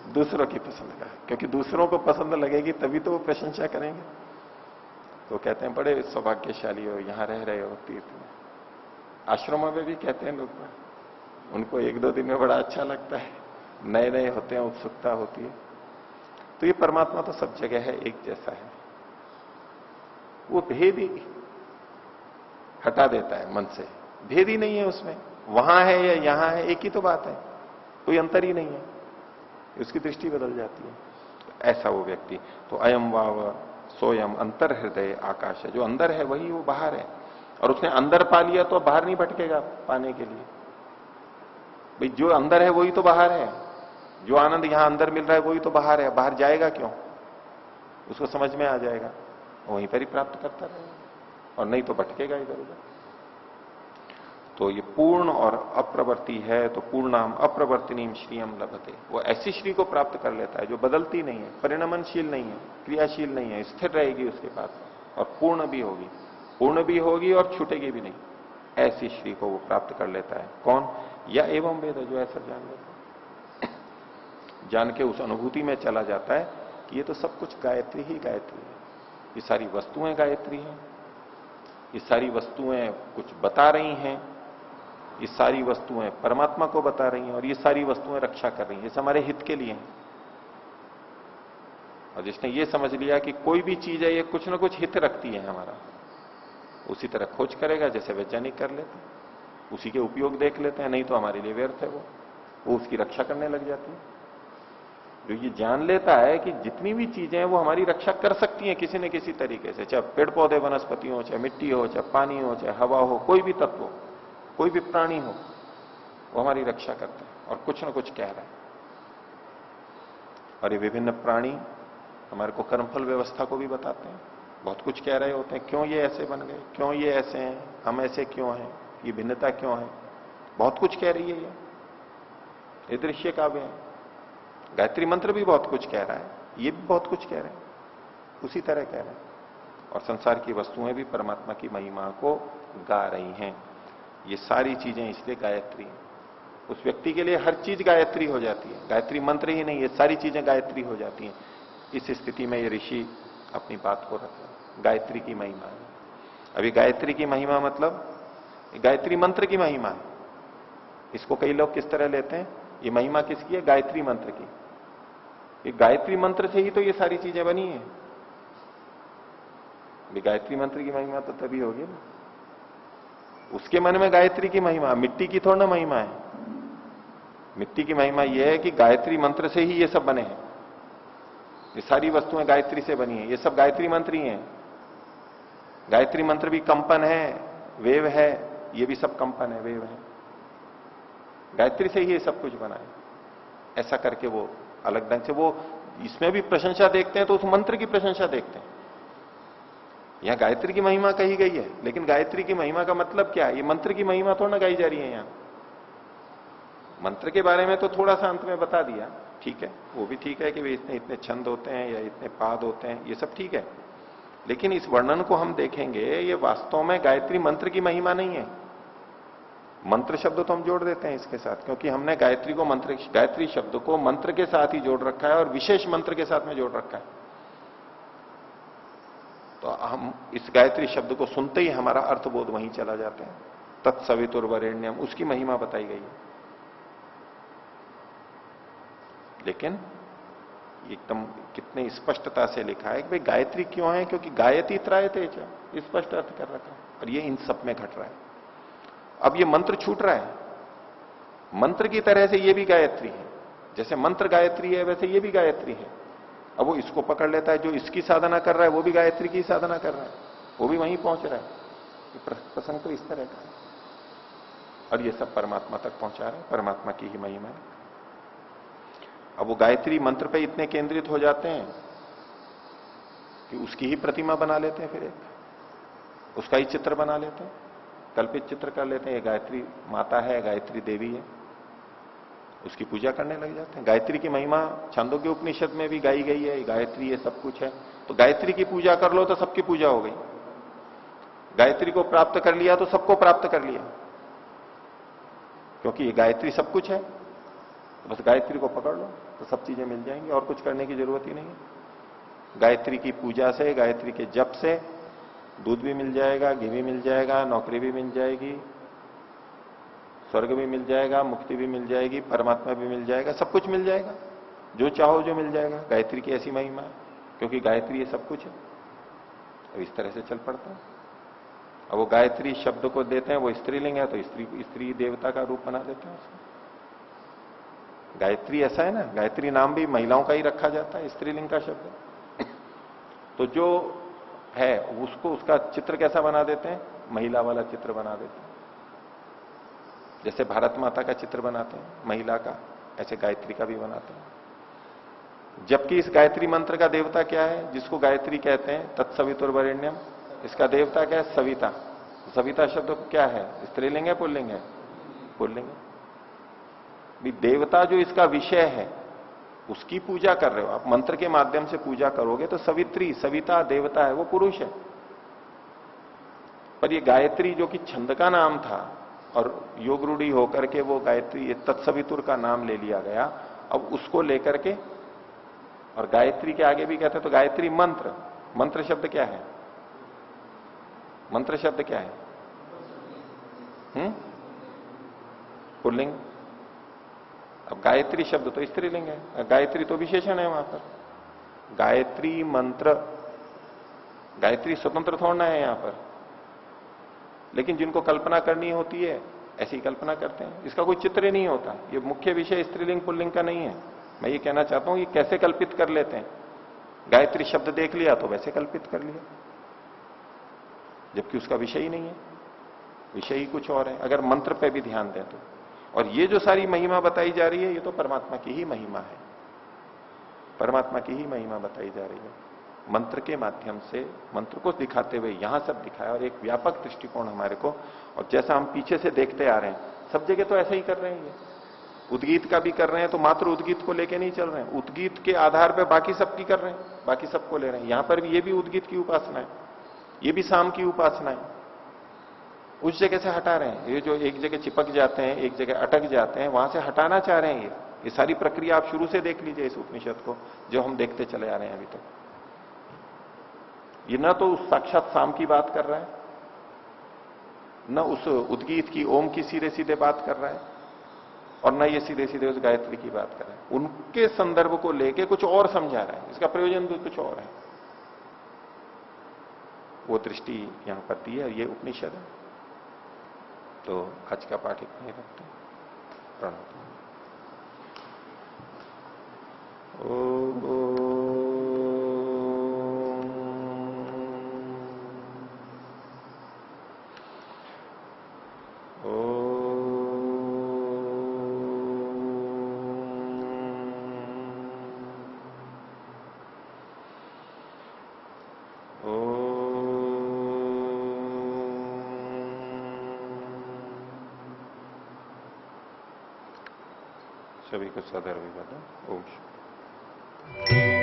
दूसरों की पसंद का, क्योंकि दूसरों को पसंद लगेगी तभी तो वो प्रशंसा करेंगे। तो कहते हैं बड़े सौभाग्यशाली हो, यहां रह रहे हो तीर्थ में। आश्रमों में भी कहते हैं लोग, उनको 1-2 दिन में बड़ा अच्छा लगता है, नए नए होते हैं, उत्सुकता होती है। तो ये परमात्मा तो सब जगह है, एक जैसा है। वो भेद ही हटा देता है मन से, भेद ही नहीं है उसमें, वहां है या यहां है, एक ही तो बात है, कोई अंतर ही नहीं है, उसकी दृष्टि बदल जाती है। तो ऐसा वो व्यक्ति, तो अयम वाव सोयम अंतर हृदय आकाश है, जो अंदर है वही वो बाहर है, और उसने अंदर पा लिया तो बाहर नहीं भटकेगा पाने के लिए। भाई जो अंदर है वही तो बाहर है, जो आनंद यहां अंदर मिल रहा है वही तो बाहर है, बाहर जाएगा क्यों? उसको समझ में आ जाएगा, वहीं पर ही प्राप्त करता रहेगा, और नहीं तो भटकेगा इधर उधर। तो ये पूर्ण और अप्रवर्ती है, तो पूर्णाम अप्रवर्तनीम श्रीयम लभते, वो ऐसी श्री को प्राप्त कर लेता है जो बदलती नहीं है, परिणमनशील नहीं है, क्रियाशील नहीं है, स्थिर रहेगी उसके पास, और पूर्ण भी होगी और छूटेगी भी नहीं। ऐसी श्री को वो प्राप्त कर लेता है। कौन? या एवं वेद, जो ऐसा जान लेता है, जान के उस अनुभूति में चला जाता है कि ये तो सब कुछ गायत्री ही गायत्री है, ये सारी वस्तुएं गायत्री हैं, ये सारी वस्तुएं कुछ बता रही हैं, ये सारी वस्तुएं परमात्मा को बता रही हैं, और ये सारी वस्तुएं रक्षा कर रही हैं, ये हमारे हित के लिए हैं। और जिसने ये समझ लिया कि कोई भी चीज है ये कुछ ना कुछ हित रखती है हमारा, उसी तरह खोज करेगा जैसे वैज्ञानिक कर लेते हैं, उसी के उपयोग देख लेते हैं, नहीं तो हमारे लिए व्यर्थ है, वो उसकी रक्षा करने लग जाती है। जो ये जान लेता है कि जितनी भी चीजें हैं वो हमारी रक्षा कर सकती हैं किसी न किसी तरीके से, चाहे पेड़ पौधे वनस्पति हो, चाहे मिट्टी हो, चाहे पानी हो, चाहे हवा हो, कोई भी तत्व हो, कोई भी प्राणी हो, वो हमारी रक्षा करते हैं और कुछ ना कुछ कह रहा है। और ये विभिन्न प्राणी हमारे को कर्मफल व्यवस्था को भी बताते हैं, बहुत कुछ कह रहे होते हैं, क्यों ये ऐसे बन गए, क्यों ये ऐसे हैं, हम ऐसे क्यों हैं, ये भिन्नता क्यों है, बहुत कुछ कह रही है ये दृश्य काव्य है। गायत्री मंत्र भी बहुत कुछ कह रहा है, ये भी बहुत कुछ कह रहे हैं, उसी तरह कह रहे हैं। और संसार की वस्तुएं भी परमात्मा की महिमा को गा रही हैं। ये सारी चीजें इसलिए गायत्री हैं। उस व्यक्ति के लिए हर चीज गायत्री हो जाती है, गायत्री मंत्र ही नहीं, ये सारी चीजें गायत्री हो जाती हैं। इस स्थिति में ये ऋषि अपनी बात को रखते, गायत्री की महिमा है। अभी गायत्री की महिमा मतलब गायत्री मंत्र की महिमा है। इसको कई लोग किस तरह लेते हैं, ये महिमा किसकी है? गायत्री मंत्र की। ये गायत्री मंत्र से ही तो ये सारी चीजें बनी है। गायत्री मंत्र की महिमा तो तभी होगी ना, उसके मन में गायत्री की महिमा, मिट्टी की थोड़ा ना महिमा है। मिट्टी की महिमा यह है कि गायत्री मंत्र से ही ये सब बने हैं, ये सारी वस्तुएं गायत्री से बनी है, ये सब गायत्री मंत्र ही हैं। गायत्री मंत्र भी कंपन है, वेव है, ये भी सब कंपन है, वेव है, गायत्री से ही ये सब कुछ बना है। ऐसा करके वो अलग ढंग से वो इसमें भी प्रशंसा देखते हैं, तो उस मंत्र की प्रशंसा देखते हैं। यहां गायत्री की महिमा कही गई है, लेकिन गायत्री की महिमा का मतलब क्या है? ये मंत्र की महिमा थोड़ा ना गाई जा रही है यहां। मंत्र के बारे में तो थोड़ा सा अंत में बता दिया, ठीक है, वो भी ठीक है कि वे इतने इतने छंद होते हैं या इतने पाद होते हैं, ये सब ठीक है। लेकिन इस वर्णन को हम देखेंगे, ये वास्तव में गायत्री मंत्र की महिमा नहीं है। मंत्र शब्द तो हम जोड़ देते हैं इसके साथ, क्योंकि हमने गायत्री को मंत्र, गायत्री शब्द को मंत्र के साथ ही जोड़ रखा है और विशेष मंत्र के साथ में जोड़ रखा है। तो हम इस गायत्री शब्द को सुनते ही हमारा अर्थबोध वहीं चला जाता है। तत्सवितुर्वरेण्यम, उसकी महिमा बताई गई है। लेकिन एकदम कितने स्पष्टता से लिखा है कि भाई गायत्री क्यों है, क्योंकि गायती त्रायते च, स्पष्ट अर्थ कर रखा है, और ये इन सब में घट रहा है। अब ये मंत्र छूट रहा है, मंत्र की तरह से ये भी गायत्री है, जैसे मंत्र गायत्री है वैसे ये भी गायत्री है। अब वो इसको पकड़ लेता है, जो इसकी साधना कर रहा है वो भी गायत्री की साधना कर रहा है, वो भी वहीं पहुंच रहा है। प्रसंग तो इस तरह का है, और ये सब परमात्मा तक पहुंचा रहे हैं, परमात्मा की ही महिमा है। अब वो गायत्री मंत्र पे इतने केंद्रित हो जाते हैं कि उसकी ही प्रतिमा बना लेते हैं, फिर एक उसका ही चित्र बना लेते हैं, कल्पित चित्र कर लेते हैं, ये गायत्री माता है, गायत्री देवी है, उसकी पूजा करने लग जाते हैं। गायत्री की महिमा छांदोग्य उपनिषद में भी गाई गई है, गायत्री ये सब कुछ है, तो गायत्री की पूजा कर लो तो सबकी पूजा हो गई। गायत्री को प्राप्त कर लिया तो सबको प्राप्त कर लिया, क्योंकि ये गायत्री सब कुछ है। तो बस गायत्री को पकड़ लो तो सब चीजें मिल जाएंगी, और कुछ करने की जरूरत ही नहीं है। गायत्री की पूजा से, गायत्री के जप से दूध भी मिल जाएगा, घी भी मिल जाएगा, नौकरी भी मिल जाएगी, स्वर्ग भी मिल जाएगा, मुक्ति भी मिल जाएगी, परमात्मा भी मिल जाएगा, सब कुछ मिल जाएगा। जो चाहो जो मिल जाएगा। गायत्री की ऐसी महिमा है, क्योंकि गायत्री ये सब कुछ है। अब इस तरह से चल पड़ता है। अब वो गायत्री शब्द को देते हैं, वो स्त्रीलिंग है तो स्त्री देवता का रूप बना देते हैं उसको। गायत्री ऐसा है ना, गायत्री नाम भी महिलाओं का ही रखा जाता है, स्त्रीलिंग का शब्द। तो जो है उसको, उसका चित्र कैसा बना देते हैं? महिला वाला चित्र बना देते हैं। जैसे भारत माता का चित्र बनाते हैं महिला का, ऐसे गायत्री का भी बनाते हैं। जबकि इस गायत्री मंत्र का देवता क्या है, जिसको गायत्री कहते हैं, तत्सवितुर्वरेण्यम, इसका देवता क्या है? सविता। सविता शब्द क्या है? स्त्रीलिंग है पुल्लिंग है? पुल्लिंग है। भी देवता जो इसका विषय है उसकी पूजा कर रहे हो आप, मंत्र के माध्यम से पूजा करोगे तो सवित्री, सविता देवता है, वो पुरुष है। पर ये गायत्री जो कि छंद का नाम था और योग रूढ़ी होकर के वो गायत्री तत्सवितुर का नाम ले लिया गया, अब उसको लेकर के, और गायत्री के आगे भी कहते हैं तो गायत्री मंत्र, मंत्र शब्द क्या है? मंत्र शब्द क्या है? पुल्लिंग। अब गायत्री शब्द तो स्त्रीलिंग है, गायत्री तो विशेषण है वहां पर। गायत्री मंत्र, गायत्री स्वतंत्र थोड़ना है यहां पर, लेकिन जिनको कल्पना करनी होती है ऐसी कल्पना करते हैं। इसका कोई चित्र ही नहीं होता। ये मुख्य विषय स्त्रीलिंग पुल्लिंग का नहीं है। मैं ये कहना चाहता हूं, ये कैसे कल्पित कर लेते हैं। गायत्री शब्द देख लिया तो वैसे कल्पित कर लिया, जबकि उसका विषय ही नहीं है, विषय ही कुछ और है, अगर मंत्र पे भी ध्यान दें तो। और ये जो सारी महिमा बताई जा रही है, ये तो परमात्मा की ही महिमा है, परमात्मा की ही महिमा बताई जा रही है। मंत्र के माध्यम से, मंत्र को दिखाते हुए यहां सब दिखाया, और एक व्यापक दृष्टिकोण हमारे को। और जैसा हम पीछे से देखते आ रहे हैं, सब जगह तो ऐसा ही कर रहे हैं। ये उद्गीत का भी कर रहे हैं तो मात्र उद्गीत को लेके नहीं चल रहे हैं, उद्गीत के आधार पर बाकी सबकी कर रहे हैं, बाकी सबको ले रहे हैं। यहां पर भी ये भी उद्गीत की उपासना है, ये भी शाम की उपासना है। उस जगह से हटा रहे हैं। ये जो एक जगह चिपक जाते हैं, एक जगह अटक जाते हैं, वहां से हटाना चाह रहे हैं। ये सारी प्रक्रिया आप शुरू से देख लीजिए इस उपनिषद को, जो हम देखते चले आ रहे हैं अभी तक। ये ना तो उस साक्षात शाम की बात कर रहा है, न उस उद्गीत की ओम की सीधे सीधे बात कर रहा है, और न ये सीधे सीधे उस गायत्री की बात कर रहा है। उनके संदर्भ को लेके कुछ और समझा रहा है, इसका प्रयोजन भी कुछ और है। वो दृष्टि यहां पर दी है, ये उपनिषद है। तो आज का पाठ इतना ही रखते हैं। प्रणव। सभी को सदर अभिवादन। ओम शांति।